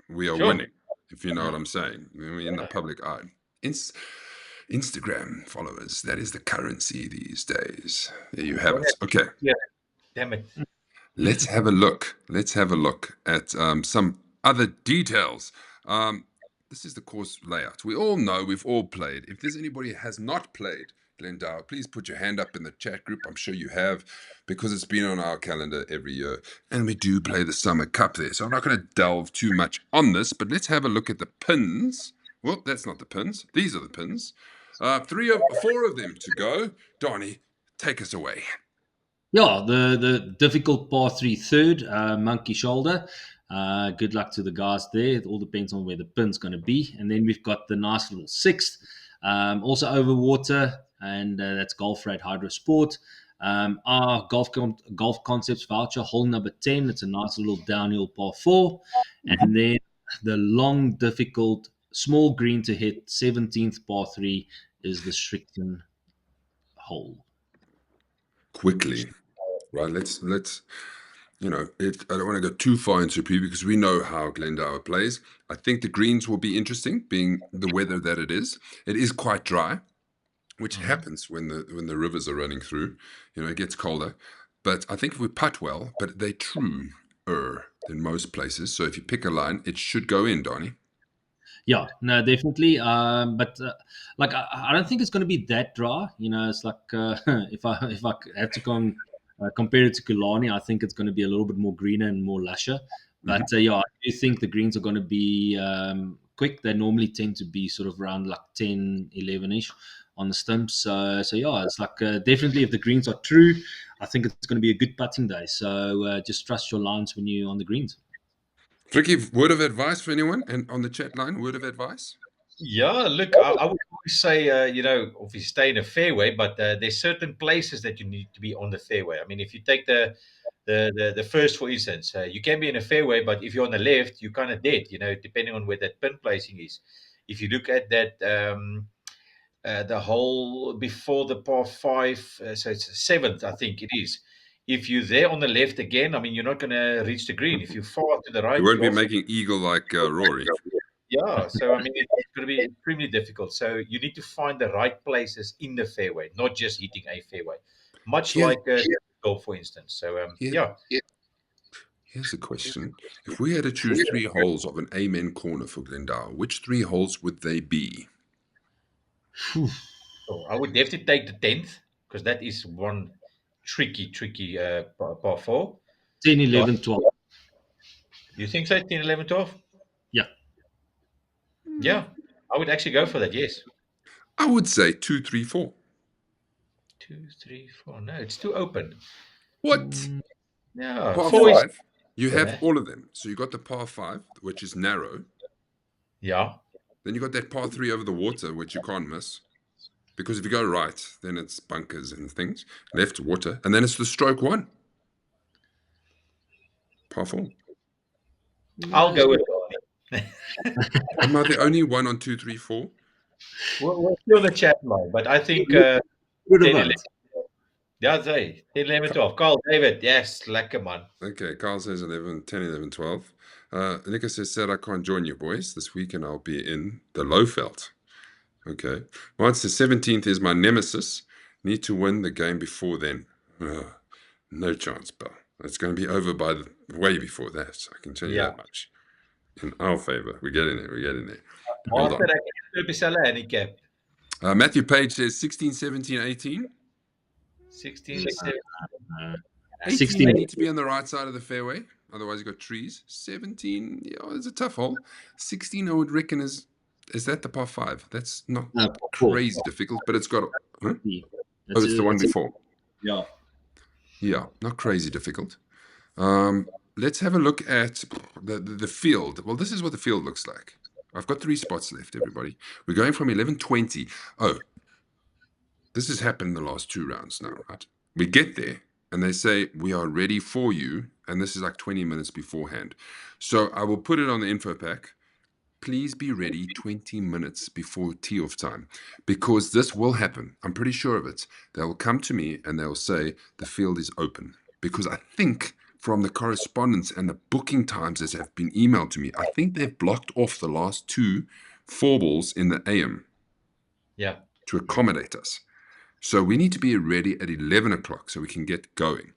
we are winning. If you know what I'm saying, we're in the public eye. Instagram followers, that is the currency these days. There you have it. Okay. Yeah. Damn it. Let's have a look. Let's have a look at some other details. This is the course layout. We all know, we've all played. If there's anybody who has not played Glendower, please put your hand up in the chat group. I'm sure you have, because it's been on our calendar every year. And we do play the Summer Cup there. So I'm not going to delve too much on this, but let's have a look at the pins. Well, that's not the pins. These are the pins. 4 of them to go. Donnie, take us away. Yeah, the difficult par 3 third, Monkey Shoulder. Good luck to the guys there. It all depends on where the pin's going to be. And then we've got the nice little sixth, also over water, and that's Golf Rate Hydro Sport. Our Golf Concepts voucher, hole number 10. It's a nice little downhill par 4. And then the long, difficult, small green to hit, 17th par 3 is the Strickton hole. Quickly, right? Let's I don't want to go too far into preview because we know how Glendower plays. I think the greens will be interesting, being the weather that it is. It is quite dry, which happens when the rivers are running through. It gets colder. But I think if we putt well, but they're truer than most places. So if you pick a line, it should go in, Donnie. Yeah, no, definitely. But I don't think it's going to be that dry. It's like if I have to compare it to Killarney, I think it's going to be a little bit more greener and more lusher. But I do think the greens are going to be quick. They normally tend to be sort of around like 10, 11-ish on the stumps. So yeah, it's like definitely if the greens are true, I think it's going to be a good putting day. So just trust your lines when you're on the greens. Ricky, word of advice for anyone? And on the chat line, word of advice? Yeah, look, I would always say, obviously stay in a fairway, but there's certain places that you need to be on the fairway. I mean, if you take the first, for instance, you can be in a fairway, but if you're on the left, you're kind of dead, depending on where that pin placing is. If you look at that, the hole before the par 5, so it's 7th, I think it is. If you're there on the left again, I mean, you're not going to reach the green. If you're far to the right, You won't be making eagle like Rory. Yeah, so I mean, it's going to be extremely difficult. So you need to find the right places in the fairway, not just hitting a fairway, much like golf, for instance. So yeah. Here's a question: if we had to choose 3 holes of an amen corner for Glendower, which 3 holes would they be? So I would definitely take the 10th, because that is one tricky par 4. 10, 11, 12. You think so? 10, 11, 12? Yeah. Yeah, I would actually go for that, yes. I would say 2, 3, 4. 2, 3, 4. No, it's too open. What? Yeah. Par 4 5, you have all of them. So you got the par 5, which is narrow. Yeah. Then you got that par 3 over the water, which you can't miss. Because if you go right, then it's bunkers and things. Left, water. And then it's the stroke 1. Par 4. I'll go with it. Am I the only one on 2, 3, 4? We're still on the chat line, but I think 10, 11. Yeah, 10, 11, 12. Carl, David, yes, lekker man. Okay, Carl says 10, 11, 12. Nico says, I can't join you boys. This weekend I'll be in the Lowveld. Okay. Martin says, 17th is my nemesis. Need to win the game before then. No chance, Bill. It's going to be over by way before that. I can tell you that much. In our favor. We get in there. Hold on. Matthew Page says 16, 17, 18. 16, 17. 18, you need to be on the right side of the fairway. Otherwise, you've got trees. 17, it's a tough hole. 16, I would reckon, is that the par 5? That's not crazy difficult, but it's got... Huh? It's the one before. Yeah. Yeah, not crazy difficult. Let's have a look at the field. Well, this is what the field looks like. I've got 3 spots left, everybody. We're going from 11:20. Oh, this has happened in the last 2 rounds now, right? We get there, and they say, we are ready for you, and this is like 20 minutes beforehand. So I will put it on the info pack. Please be ready 20 minutes before tee-off time, because this will happen. I'm pretty sure of it. They will come to me, and they'll say, the field is open. Because I think from the correspondence and the booking times that have been emailed to me, I think they've blocked off the last 2 4 balls in the AM Yeah. to accommodate us. So we need to be ready at 11 o'clock so we can get going.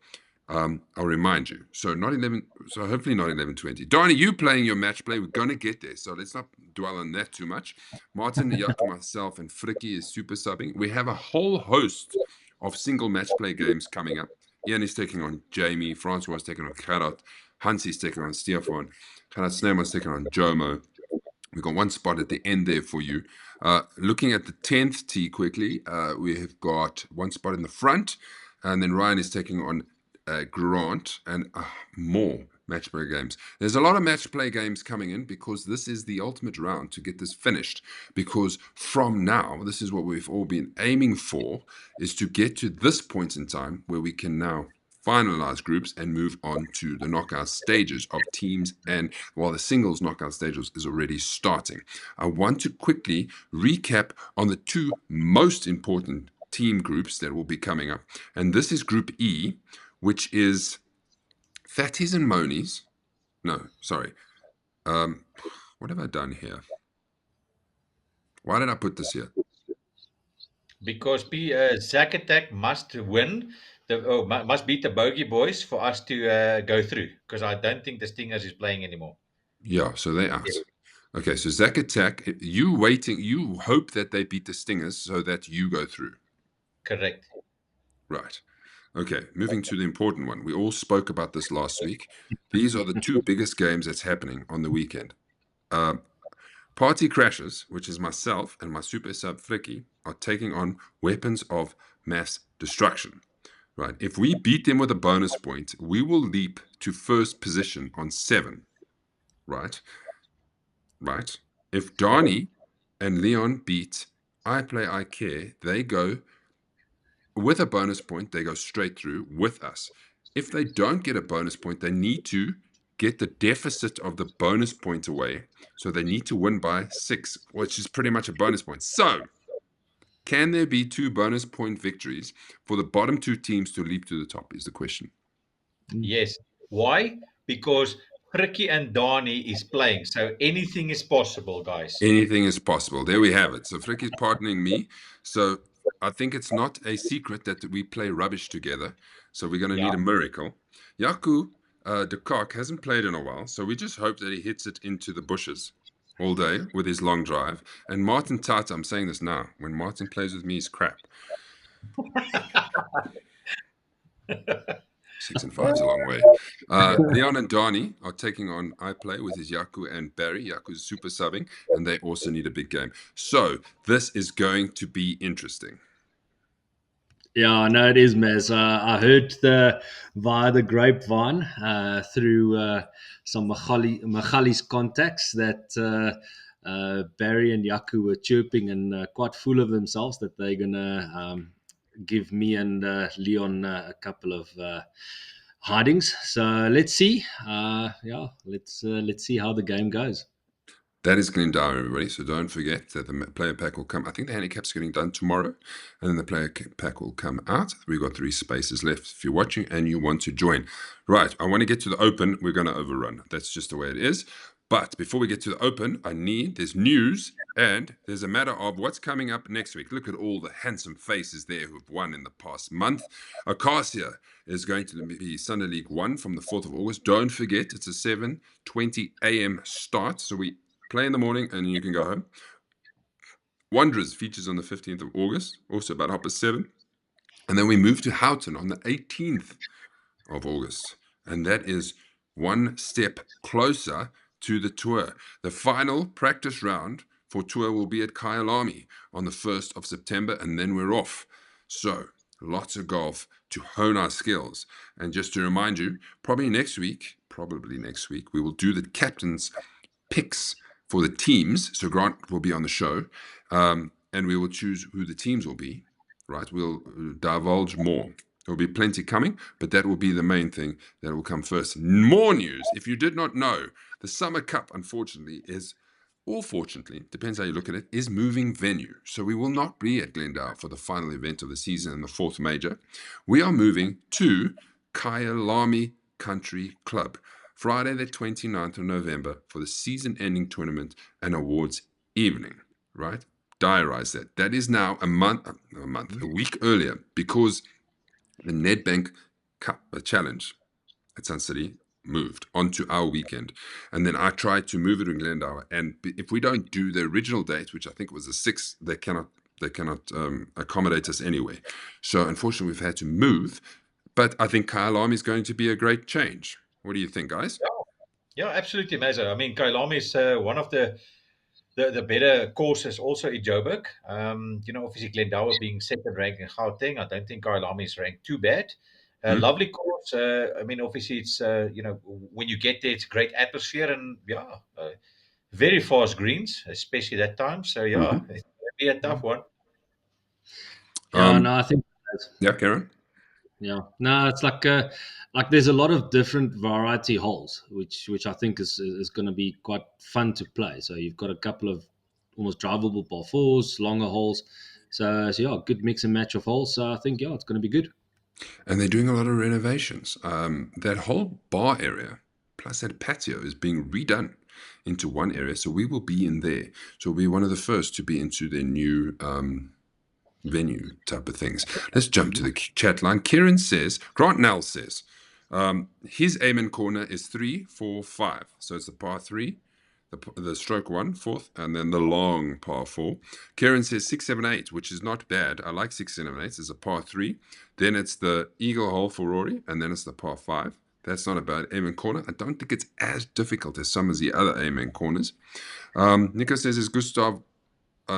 I'll remind you. So not 11. So hopefully not 11:20. Donnie, you playing your match play. We're going to get there. So let's not dwell on that too much. Martin, Jaco, myself, and Frikkie is super subbing. We have a whole host of single match play games coming up. Ian is taking on Jamie. Francois is taking on Gerard. Hansi is taking on Stefan. Gerard Sneeman is taking on Jomo. We've got 1 spot at the end there for you. Looking at the 10th tee quickly, we have got 1 spot in the front, and then Ryan is taking on Grant, and more match play games. There's a lot of match play games coming in because this is the ultimate round to get this finished. Because from now, this is what we've all been aiming for, is to get to this point in time where we can now finalize groups and move on to the knockout stages of teams, and while the singles knockout stages is already starting. I want to quickly recap on the 2 most important team groups that will be coming up, and this is Group E, which is Fatties and Monies. No, sorry. What have I done here? Why did I put this here? Because Zack Attack must win, must beat the Bogey Boys for us to go through. Because I don't think the Stingers is playing anymore. Yeah, so they're out. Okay, so Zack Attack, you hope that they beat the Stingers so that you go through. Correct. Right. Okay, moving to the important one. We all spoke about this last week. These are the 2 biggest games that's happening on the weekend. Party Crashers, which is myself and my super sub Frikkie, are taking on Weapons of Mass Destruction. Right. If we beat them with a bonus point, we will leap to first position on 7. Right. Right. If Donnie and Leon beat I Play I Care, they go with a bonus point, they go straight through with us. If they don't get a bonus point, they need to get the deficit of the bonus point away. So they need to win by 6, which is pretty much a bonus point. So, can there be 2 bonus point victories for the bottom 2 teams to leap to the top is the question. Yes. Why? Because Frikkie and Donnie is playing. So anything is possible, guys. Anything is possible. There we have it. So Frikkie's partnering me. So I think it's not a secret that we play rubbish together. So we're going to need a miracle. Jaco Duckhook hasn't played in a while. So we just hope that he hits it into the bushes all day with his long drive. And Martin Tata, I'm saying this now, when Martin plays with me, he's crap. 6 and 5 is a long way. Leon and Donnie are taking on iPlay with his Jaco and Barry. Jaco's super subbing, and they also need a big game. So this is going to be interesting. Yeah, no, it is, Mez. I heard via the grapevine through some Magali's contacts that Barry and Jaco were chirping and quite full of themselves that they're gonna give me and Leon a couple of hidings. So let's see. Let's see how the game goes. That is Glendower, everybody. So don't forget that the player pack will come. I think the handicap's getting done tomorrow, and then the player pack will come out. We've got 3 spaces left if you're watching and you want to join. Right, I want to get to the open. We're going to overrun. That's just the way it is. But before we get to the open, there's news, and there's a matter of what's coming up next week. Look at all the handsome faces there who've won in the past month. Acacia is going to be Sunday League 1 from the 4th of August. Don't forget, it's a 7:20 a.m. start. So we play in the morning and you can go home. Wanderers features on the 15th of August, also about 7:30. And then we move to Houghton on the 18th of August. And that is one step closer to the tour. The final practice round for tour will be at Kyalami on the 1st of September, and then we're off. So lots of golf to hone our skills. And just to remind you, probably next week, we will do the captain's picks for the teams. So Grant will be on the show, and we will choose who the teams will be, right? We'll divulge more. There will be plenty coming, but that will be the main thing that will come first. More news. If you did not know, the Summer Cup, unfortunately, or fortunately, depends how you look at it, is moving venue. So we will not be at Glendower for the final event of the season and the fourth major. We are moving to Kyalami Country Club, Friday the 29th of November for the season-ending tournament and awards evening, right? Diarize that. That is now a week earlier, because the Nedbank Cup Challenge at Sun City moved onto our weekend. And then I tried to move it in Glendower. And if we don't do the original date, which I think was the 6th, they cannot accommodate us anyway. So unfortunately, we've had to move. But I think Kyalami is going to be a great change. What do you think, guys? Yeah, absolutely, Maza. I mean, Kyalami is one of the better courses also in Joburg. Obviously Glendower being second ranked in Gauteng, I don't think Kyalami is ranked too bad. Lovely course. I mean, obviously it's when you get there, it's a great atmosphere and very fast greens, especially that time. So it's going to be a tough one. I think. Yeah, Karen. Yeah, no, it's like there's a lot of different variety holes, which I think is going to be quite fun to play. So you've got a couple of almost drivable par fours, longer holes. So yeah, good mix and match of holes. So I think it's going to be good. And they're doing a lot of renovations. That whole bar area, plus that patio, is being redone into one area. So we will be in there. So we'll be one of the first to be into their new venue type of things. Let's jump to the chat line. Kieran says, Grant Nell says, his aim corner is 3, 4, 5. So it's the par 3, the stroke 1, fourth, and then the long par 4. Kieran says 6, 7, 8, which is not bad. I like 6, 7, 8. It's a par 3. Then it's the eagle hole for Rory, and then it's the par 5. That's not a bad aim corner. I don't think it's as difficult as some of the other aim corners. Nico says it's Gustav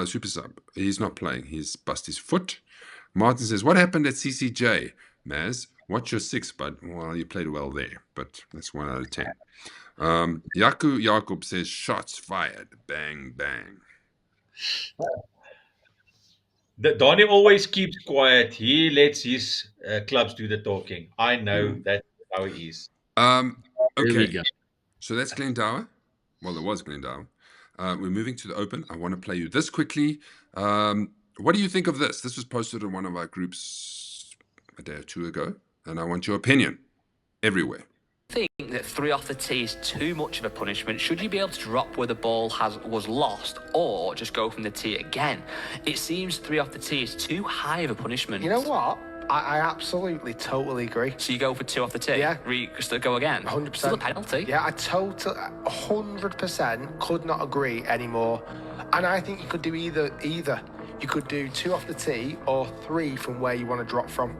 super sub. He's not playing. He's bust his foot. Martin says, what happened at CCJ? Maz, what's your 6, bud? Well, you played well there, but that's 1 out of 10. Yaku Jakub says, shots fired. Bang, bang. Donnie always keeps quiet. He lets his clubs do the talking. I know that's how he is. Okay. So that's Glendower. Well, it was Glendower. We're moving to the Open. I want to play you this quickly. What do you think of this? This was posted in one of our groups a day or 2 ago, and I want your opinion everywhere. I think that 3 off the tee is too much of a punishment. Should you be able to drop where the ball was lost, or just go from the tee again? It seems 3 off the tee is too high of a punishment. You know what? I absolutely, totally agree. So you go for 2 off the tee? Yeah. Just go again? 100%. Still a penalty? Yeah, I totally, 100% could not agree anymore. And I think you could do either. You could do 2 off the tee or 3 from where you want to drop from.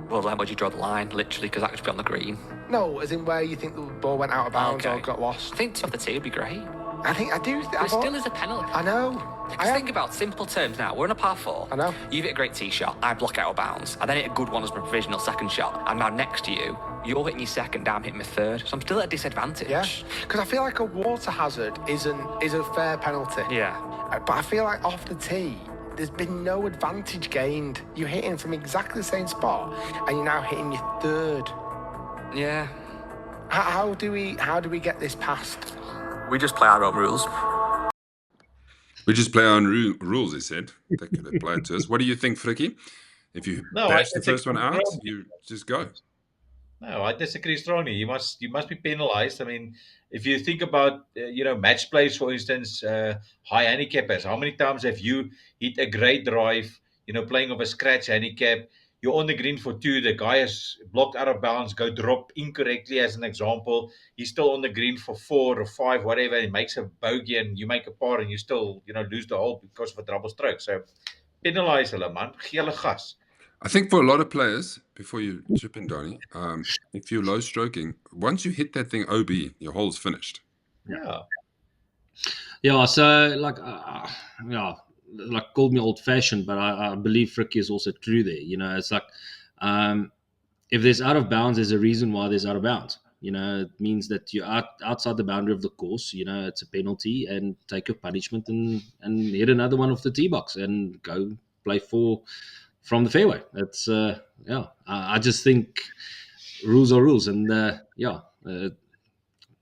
Well, then would you draw the line, literally, because that could be on the green? No, as in where you think the ball went out of bounds or got lost. I think 2 off the tee would be great. I do. But it still is a penalty. I know. Just think about simple terms now. We're in a par 4. I know. You hit a great tee shot. I block out of bounds. I then hit a good one as my provisional second shot. I'm now next to you. You're hitting your second, I'm hitting my third. So I'm still at a disadvantage. Yeah. Because I feel like a water hazard is a fair penalty. Yeah. But I feel like off the tee, there's been no advantage gained. You're hitting from exactly the same spot, and you're now hitting your third. Yeah. How do we get this past? We just play our own rules. We just play our own rules, he said. That could apply to us. What do you think, Fricky? If you bash the first one out, you just go. No, I disagree strongly. You must be penalized. I mean, if you think about match plays, for instance, high handicappers. How many times have you hit a great drive? Playing off a scratch handicap. You're on the green for 2. The guy has blocked out of bounds. Go drop incorrectly, as an example. He's still on the green for 4 or 5, whatever. He makes a bogey, and you make a par, and you still lose the hole because of a double stroke. So penalize hulle, man. Gee hulle gas. I think for a lot of players, before you chip in, Donnie, if you're low stroking, once you hit that thing OB, your hole's finished. Yeah. Yeah, so like called me old fashioned, but I believe Fricky is also true there. It's like if there's out of bounds, there's a reason why there's out of bounds. it means that you're outside the boundary of the course. It's a penalty, and take your punishment and hit another one off the tee box and go play from the fairway. It's I just think rules are rules, and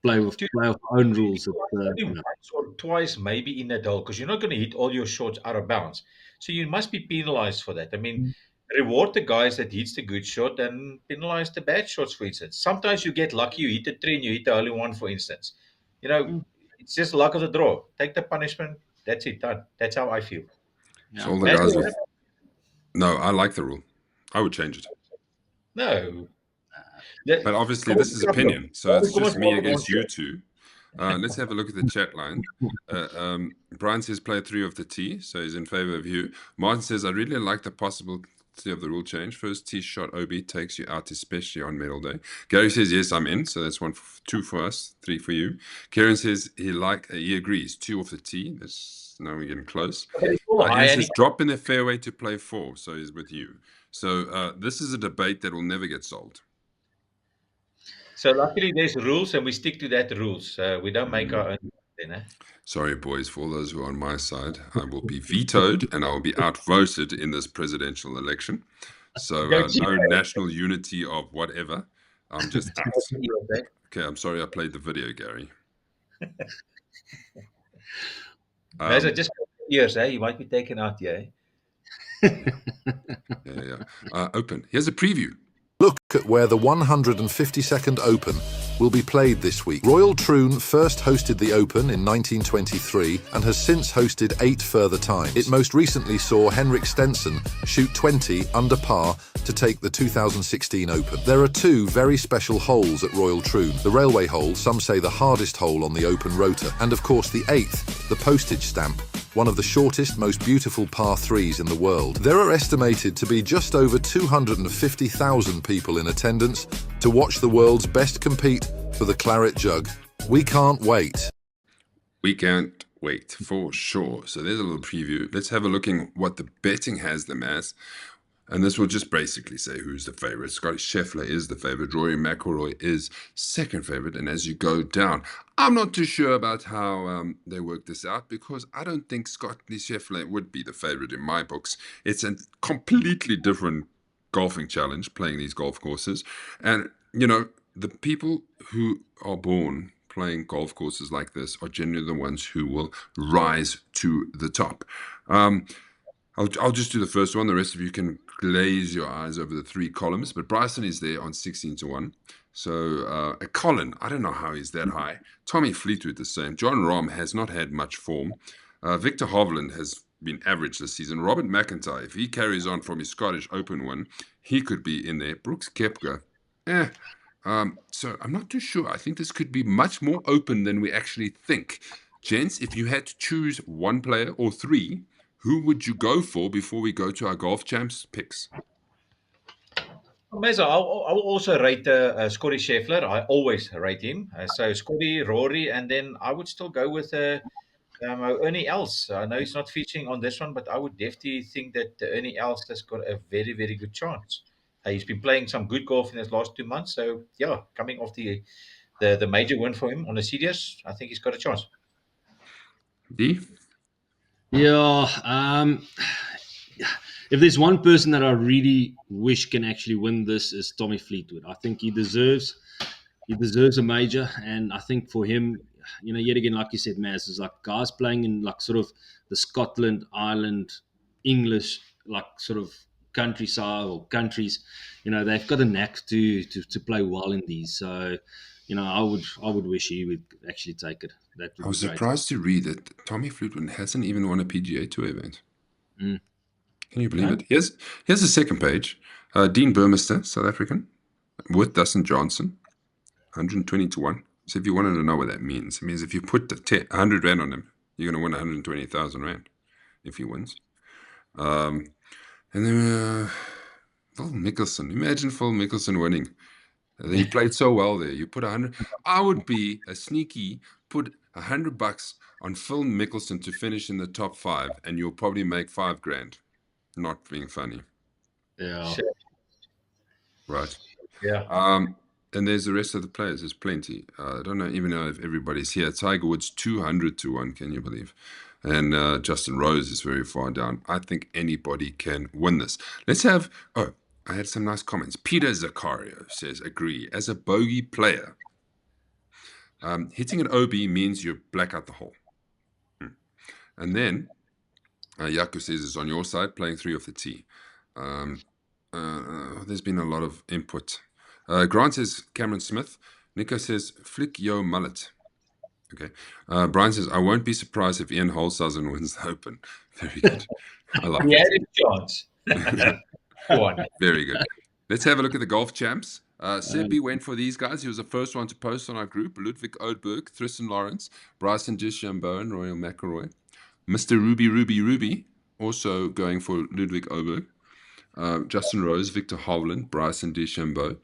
play with our own rules. Only once or twice maybe in that hole, because you're not going to hit all your shots out of bounds. So you must be penalized for that. I mean, reward the guys that hits the good shot and penalize the bad shots, for instance. Sometimes you get lucky, you hit a tree and you hit the only one, for instance. It's just luck of the draw. Take the punishment. That's it, done. That's how I feel. So all the guys with... No, I like the rule. I would change it. No. But obviously this is opinion, so it's just me against you two. Let's have a look at the chat line. Brian says play 3 off the tee, so he's in favor of you. Martin says, I really like the possibility of the rule change. First tee shot OB takes you out, especially on medal day. Gary says, yes, I'm in, so that's 2 for us, 3 for you. Kieran says he agrees, 2 off the tee. Now we're getting close. He says drop in the fairway to play 4, so he's with you. So this is a debate that will never get solved. So luckily there's rules and we stick to that rules. We don't make our own. Sorry, boys, for all those who are on my side, I will be vetoed and I will be outvoted in this presidential election. So no national unity of whatever. I'm just out. Okay, I'm sorry I played the video, Gary. Those are just years, eh? You might be taken out, yeah. Open. Here's a preview. Look at where the 152nd Open will be played this week. Royal Troon first hosted the Open in 1923 and has since hosted 8 further times. It most recently saw Henrik Stenson shoot 20 under par to take the 2016 Open. There are 2 very special holes at Royal Troon. The railway hole, some say the hardest hole on the Open rota, and of course the 8th, the postage stamp, one of the shortest, most beautiful par 3s in the world. There are estimated to be just over 250,000 people in attendance to watch the world's best compete for the claret jug. We can't wait. We can't wait, for sure. So there's a little preview. Let's have a look at what the betting has them as. And this will just basically say who's the favorite. Scotty Scheffler is the favorite. Rory McIlroy is second favorite. And as you go down, I'm not too sure about how they work this out, because I don't think Scotty Scheffler would be the favorite in my books. It's a completely different golfing challenge, playing these golf courses. And, the people who are born playing golf courses like this are generally the ones who will rise to the top. I'll just do the first one. The rest of you can glaze your eyes over the 3 columns. But Bryson is there on 16-1. So Colin, I don't know how he's that high. Tommy Fleetwood the same. John Rahm has not had much form. Victor Hovland has been average this season. Robert McIntyre, if he carries on from his Scottish Open win, he could be in there. Brooks Koepka, so I'm not too sure. I think this could be much more open than we actually think. Gents, if you had to choose 1 player or 3, who would you go for before we go to our golf champs picks? Meza, I will also rate Scotty Scheffler. I always rate him. So Scotty, Rory, and then I would still go with Ernie Els. I know he's not featuring on this one, but I would definitely think that Ernie Els has got a very, very good chance. He's been playing some good golf in his last 2 months. So, coming off the major win for him on the serious, I think he's got a chance. D? Yeah. If there's one person that I really wish can actually win this, is Tommy Fleetwood. I think he deserves a major, and I think for him, yet again, like you said, Maz, is like guys playing in like sort of the Scotland, Ireland, English, like sort of countryside or countries. They've got a knack to play well in these. So, I would wish he would actually take it. I was surprised to read that Tommy Fleetwood hasn't even won a PGA Tour event. Can you believe it? Here's the second page. Dean Burmester, South African, with Dustin Johnson, 120-1. So if you wanted to know what that means, it means if you put 100 Rand on him, you're going to win 120,000 Rand if he wins. And then Phil Mickelson. Imagine Phil Mickelson winning. He played so well there. You put 100. I would be a sneaky, put $100 on Phil Mickelson to finish in the top 5, and you'll probably make 5 grand. Not being funny. Yeah. Right. Yeah. And there's the rest of the players. There's plenty. I don't even know if everybody's here. Tiger Woods 200 to 1. Can you believe? And Justin Rose is very far down. I think anybody can win this. Let's have. Oh, I had some nice comments. Peter Zaccario says, agree. As a bogey player, hitting an OB means you black out the hole. And then Yaku says it's on your side, playing 3 off the tee. There's been a lot of input. Grant says Cameron Smith. Nico says flick yo mullet. Okay. Brian says I won't be surprised if Ian Holshausen wins the Open. Very good. I like He had it. a chance. Go on. Very good. Let's have a look at the golf champs. Seppi went for these guys. He was the first one to post on our group. Ludwig Oudberg, Tristan Lawrence, Bryson DeChambeau, and Royal McIlroy. Mr. Ruby, also going for Ludwig Oudberg. Justin Rose, Victor Hovland, Bryson DeChambeau.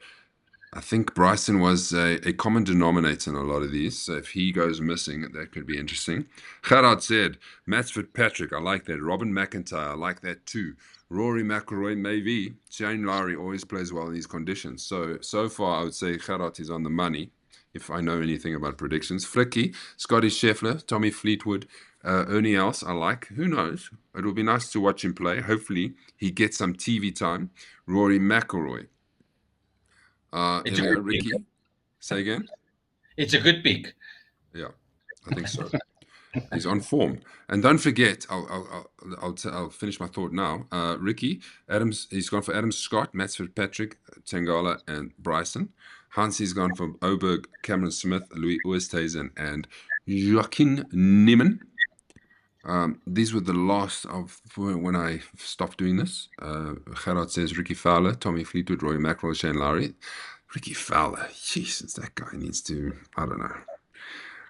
I think Bryson was a common denominator in a lot of these. So if he goes missing, that could be interesting. Gerard said, Mats Fitzpatrick, I like that. Robin McIntyre, I like that too. Rory McIlroy, maybe. Shane Lowry always plays well in these conditions. So far, I would say Gerard is on the money, if I know anything about predictions. Flicky, Scotty Scheffler, Tommy Fleetwood, Ernie Els, I like. Who knows? It will be nice to watch him play. Hopefully, he gets some TV time. Rory McIlroy. It's a good Ricky. pick. Say again? It's a good pick. Yeah, I think so. He's on form. And don't forget, I'll finish my thought now. Ricky, Adams, he's gone for Adam Scott, Mats Fitzpatrick, Tangala, and Bryson. Hansi's gone for Oberg, Cameron Smith, Louis Oosthuizen, and Joaquin Niemann. These were the last of when I stopped doing this. Gerard says Ricky Fowler, Tommy Fleetwood, Roy McIlroy, Shane Lowry. Ricky Fowler, Jesus, that guy needs to, I don't know.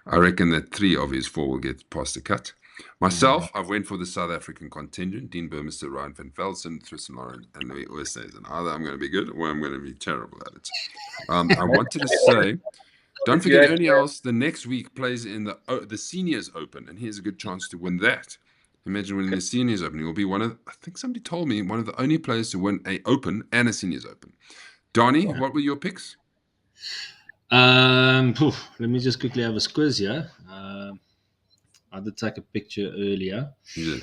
I reckon that 3 of his 4 will get past the cut. Myself, I've went for the South African contingent, Dean Burmester, Ryan van Velsen, Tristan Lawrence, and Louis Oosthuizen. Either I'm going to be good or I'm going to be terrible at it. I wanted to say, don't forget Ernie Els, the next week plays in the Seniors Open, and he has a good chance to win that. Imagine winning the Seniors Open. He will be I think somebody told me, one of the only players to win a Open and a Seniors Open. Donnie, what were your picks? Let me just quickly have a squiz here. I did take a picture earlier. You did.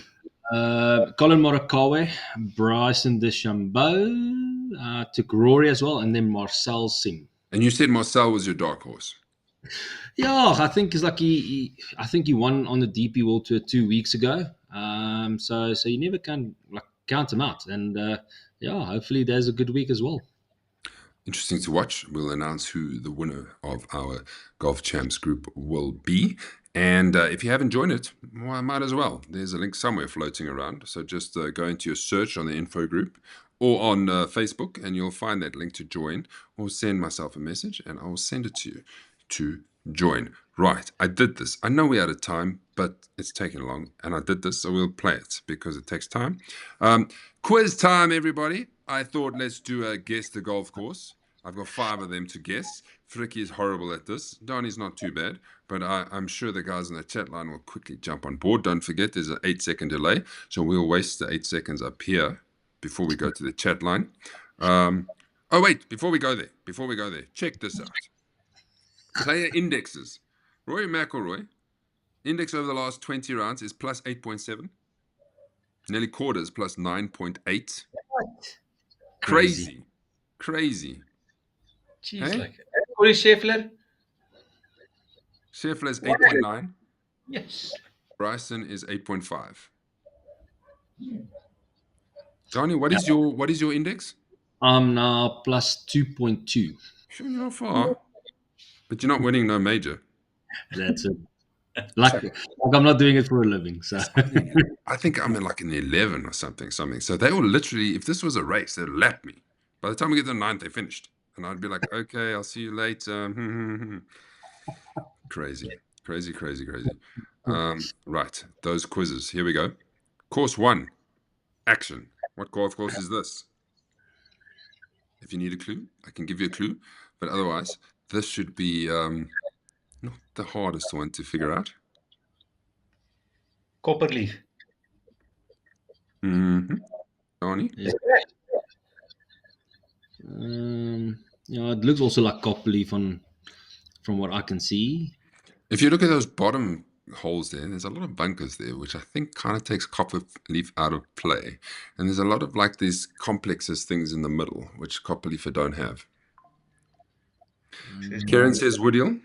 Colin Morikawa, Bryson DeChambeau, took Rory as well, and then Marcel Singh. And you said Marcel was your dark horse. Yeah, I think it's like I think he won on the DP World Tour 2 weeks ago. So you never can count him out, and hopefully there's a good week as well. Interesting to watch. We'll announce who the winner of our Golf Champs group will be. And if you haven't joined it, well, I might as well. There's a link somewhere floating around. So just go into your search on the info group or on Facebook, and you'll find that link to join, or send myself a message, and I will send it to you to join. Right, I did this. I know we're out of time, but it's taking long, and I did this, so we'll play it because it takes time. Quiz time, everybody. I thought let's do a guess the golf course. I've got 5 of them to guess. Fricky is horrible at this. Donnie's not too bad, but I'm sure the guys in the chat line will quickly jump on board. Don't forget, there's an 8-second delay, so we'll waste the 8 seconds up here before we go to the chat line. Before we go there, check this out. Player indexes. Rory McIlroy, index over the last 20 rounds is plus 8.7. Nelly Corder's plus 9.8. What? Crazy. Jeez, hey? Who is Scheffler? Scheffler is 8.9. Yes. Bryson is 8.5. Johnny, what is your index? I'm now plus 2.2. Sure, you're not far. But you're not winning no major. That's it. Like I'm not doing it for a living. So I think I'm in like an 11 or something. So they will literally, if this was a race, they'd lap me. By the time we get to the 9th, they finished. And I'd be like, okay, I'll see you later. Crazy. Right, those quizzes. Here we go. Course 1, action. What golf course is this? If you need a clue, I can give you a clue. But otherwise, this should be not the hardest one to figure out. Copperleaf. Mm-hmm. Donnie? Yeah. Yeah, it looks also like Copperleaf from what I can see. If you look at those bottom holes there's a lot of bunkers there, which I think kind of takes Copperleaf out of play. And there's a lot of like these complexes things in the middle, which Copperleaf don't have. Karen says Woodiel.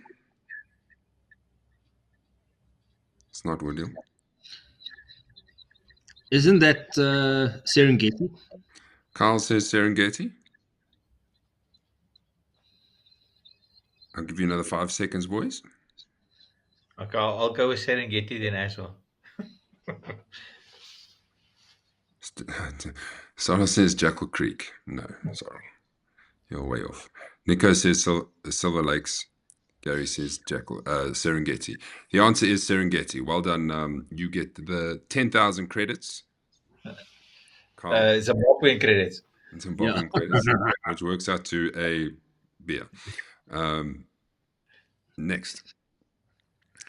It's not Woodiel. Isn't that Serengeti? Carl says Serengeti. I'll give you another 5 seconds, boys. Okay, I'll go with Serengeti then as well. Sarah says Jackal Creek. No, sorry. You're way off. Nico says Silver Lakes. Gary says Serengeti. The answer is Serengeti. Well done. You get the 10,000 credits. Zimbabwean credits. Zimbabwean credits, which works out to a beer. Next.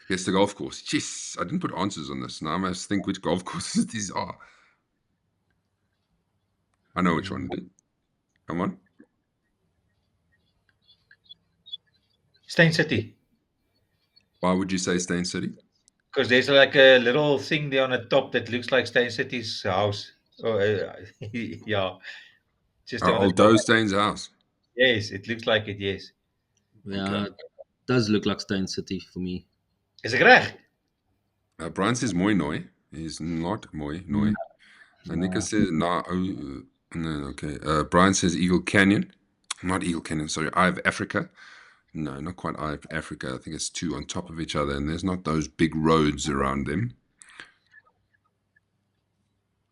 Guess the golf course. Jeez, I didn't put answers on this. Now I must think which golf courses these are. I know which one it is. Come on. Stein City. Why would you say Stein City? Because there's like a little thing there on the top that looks like Stein City's house. Oh, yeah. Just on the Old top. Doe Stein's house. Yes, it looks like it, yes. Yeah, it does look like Stein City for me. Is it reg? Brian says Mooi Noi. He's not Mooi Noi. Nico says no. Okay. Brian says Eagle Canyon. Not Eagle Canyon, sorry. Eye of Africa. No, not quite Eye of Africa. I think it's two on top of each other, and there's not those big roads around them.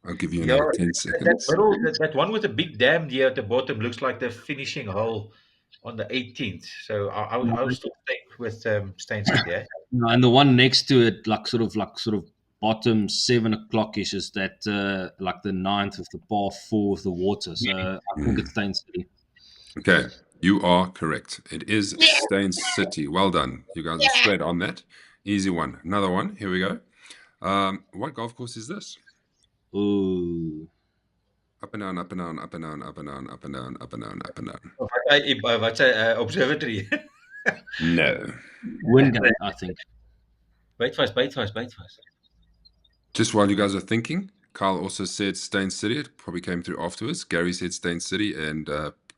I'll give you another 10 seconds. That one with the big dam there at the bottom looks like the finishing hole on the 18th. So I'll still stick with Stein City. Eh? No, and the one next to it, like sort of bottom 7 o'clock ish, is that like the 9th of the par 4 of the water. So I think it's Stein City. Okay, you are correct. It is Stein City. Well done. You guys are straight on that. Easy one. Another one. Here we go. What golf course is this? Ooh. Up and down, up and down, up and down, up and down, up and down, up and down, up and down. What's a observatory? No. Wingate, I think. Byt fast. Just while you guys are thinking, Carl also said Stein City. It probably came through afterwards. Gary said Stein City, and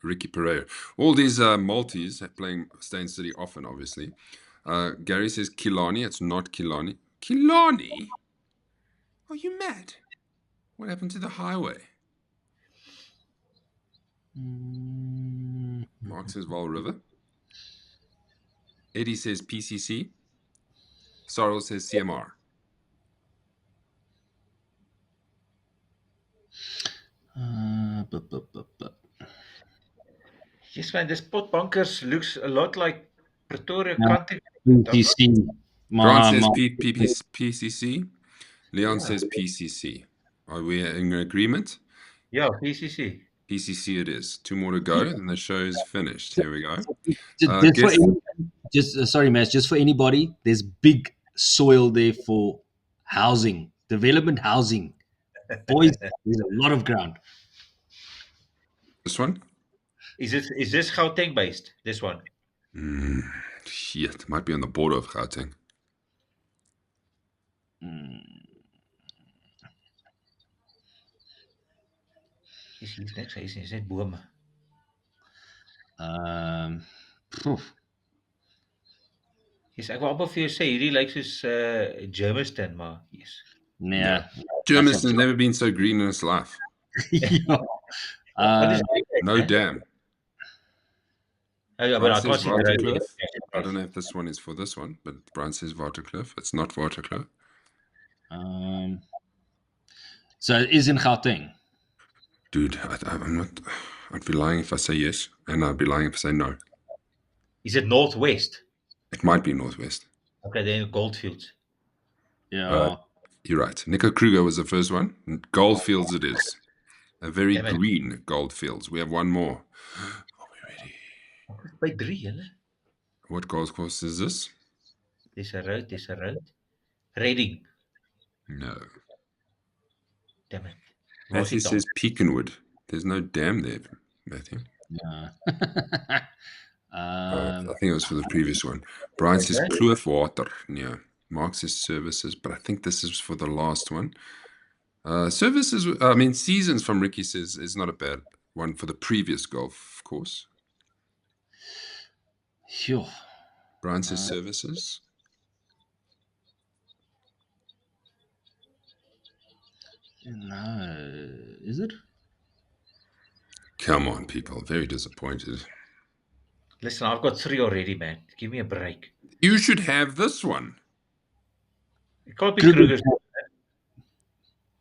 Ricky Pereira. All these multis are playing Stein City often, obviously. Gary says Killarney. It's not Killarney. Killarney? Are you mad? What happened to the highway? Mark says Val River. Eddie says PCC. Sorrel says CMR. Yes, man, this pot bunkers looks a lot like Pretoria Yeah. Country. PCC. Grant says PCC. Leon says PCC. Are we in agreement? Yeah, PCC. PCC it is. 2 more to go, and the show is finished. Here we go. Sorry, Matt, just for anybody, there's big soil there for housing, development housing. Boys, there's a lot of ground. This one? Is this Gauteng based? This one? Shit, it might be on the border of Gauteng. Hier's niks, hier's net bome. Yes, ek wou amper vir jou sê hierdie lyk soos Germiston, maar yes. Yeah. Germiston's never been so green in its life. No dam. But I can't see Waterkloof. I don't know if this one is for this one, but Brian says Waterkloof. It's not Waterkloof. So it is in Gauteng. Dude, I'm not. I'd be lying if I say yes, and I'd be lying if I say no. Is it northwest? It might be northwest. Okay, then Goldfields. Yeah. You're right. Nico Kruger was the first one. Goldfields it is. A very green Goldfields. We have one more. By 3, julle. What golf course is this? Dis 'n road. Reading. No. Damn it. Matthew says Peakenwood. There's no dam there, Matthew. Yeah. I think it was for the previous one. Brian says Kloofwater. Yeah. Mark says services, but I think this is for the last one. Services, I mean, seasons from Ricky says is not a bad one for the previous golf course. Sure. Brian says services. No, is it? Come on, people. Very disappointed. Listen, I've got 3 already, man. Give me a break. You should have this one. It can't be Krugersdorp.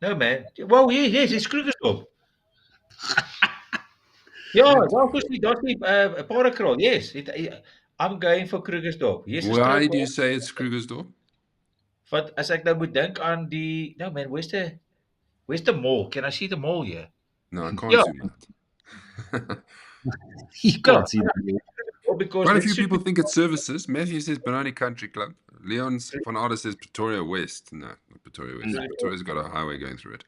No, man. Well, yes, it's Krugersdorp. Ja, daarvoor is die Parakraal. Yes, I'm going for Krugersdorp. Yes, Why do you say it's Krugersdorp? Want as ek nou moet dink aan die no man, where's the mall? Can I see the mall here? No, I can't zoom out. You can't see that. Because quite a few people think it's services. Matthew says Benoni Country Club. Leon von Arda says Pretoria West. No, not Pretoria West. No. Pretoria's got a highway going through it.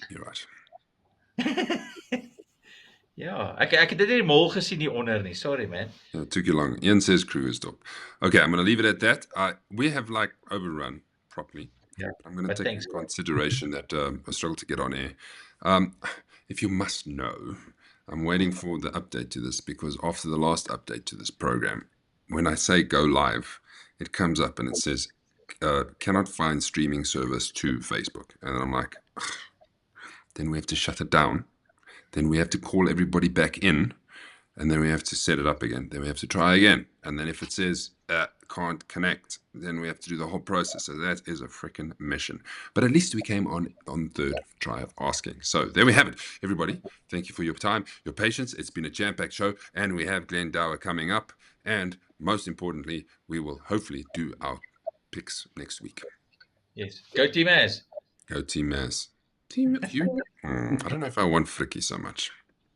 You're right. Ja, ek het dit nie die mall gesien hier onder nie. Sorry, man. Yeah, it took you long. Ian says Krugersdorp. Okay, I'm going to leave it at that. We have like overrun properly. Yeah, I'm going to take into consideration that I struggled to get on air. If you must know, I'm waiting for the update to this because after the last update to this program, when I say go live, it comes up and it says, cannot find streaming service to Facebook. And then I'm like, ugh. Then we have to shut it down. Then we have to call everybody back in. And then we have to set it up again. Then we have to try again. And then if it says can't connect, then we have to do the whole process. So that is a freaking mission. But at least we came on third try of asking. So there we have it, everybody. Thank you for your time, your patience. It's been a jam-packed show. And we have Glendower coming up. And most importantly, we will hopefully do our picks next week. Yes. Go Team Az. Go Team Az. Team you? I don't know if I want Fricky so much.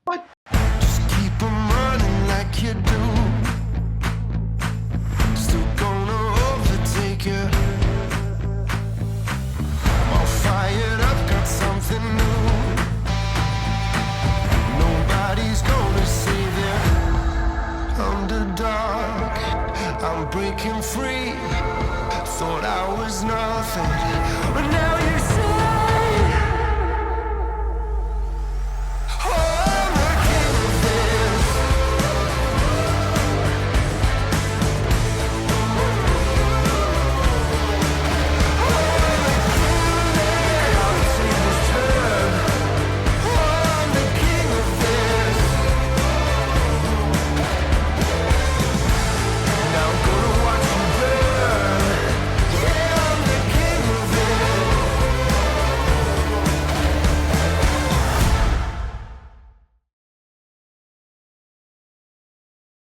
What? Keep 'em running like you do. Still gonna overtake you. I'm all fired up, got something new. Nobody's gonna save you. Underdog, I'm breaking free. Thought I was nothing, but now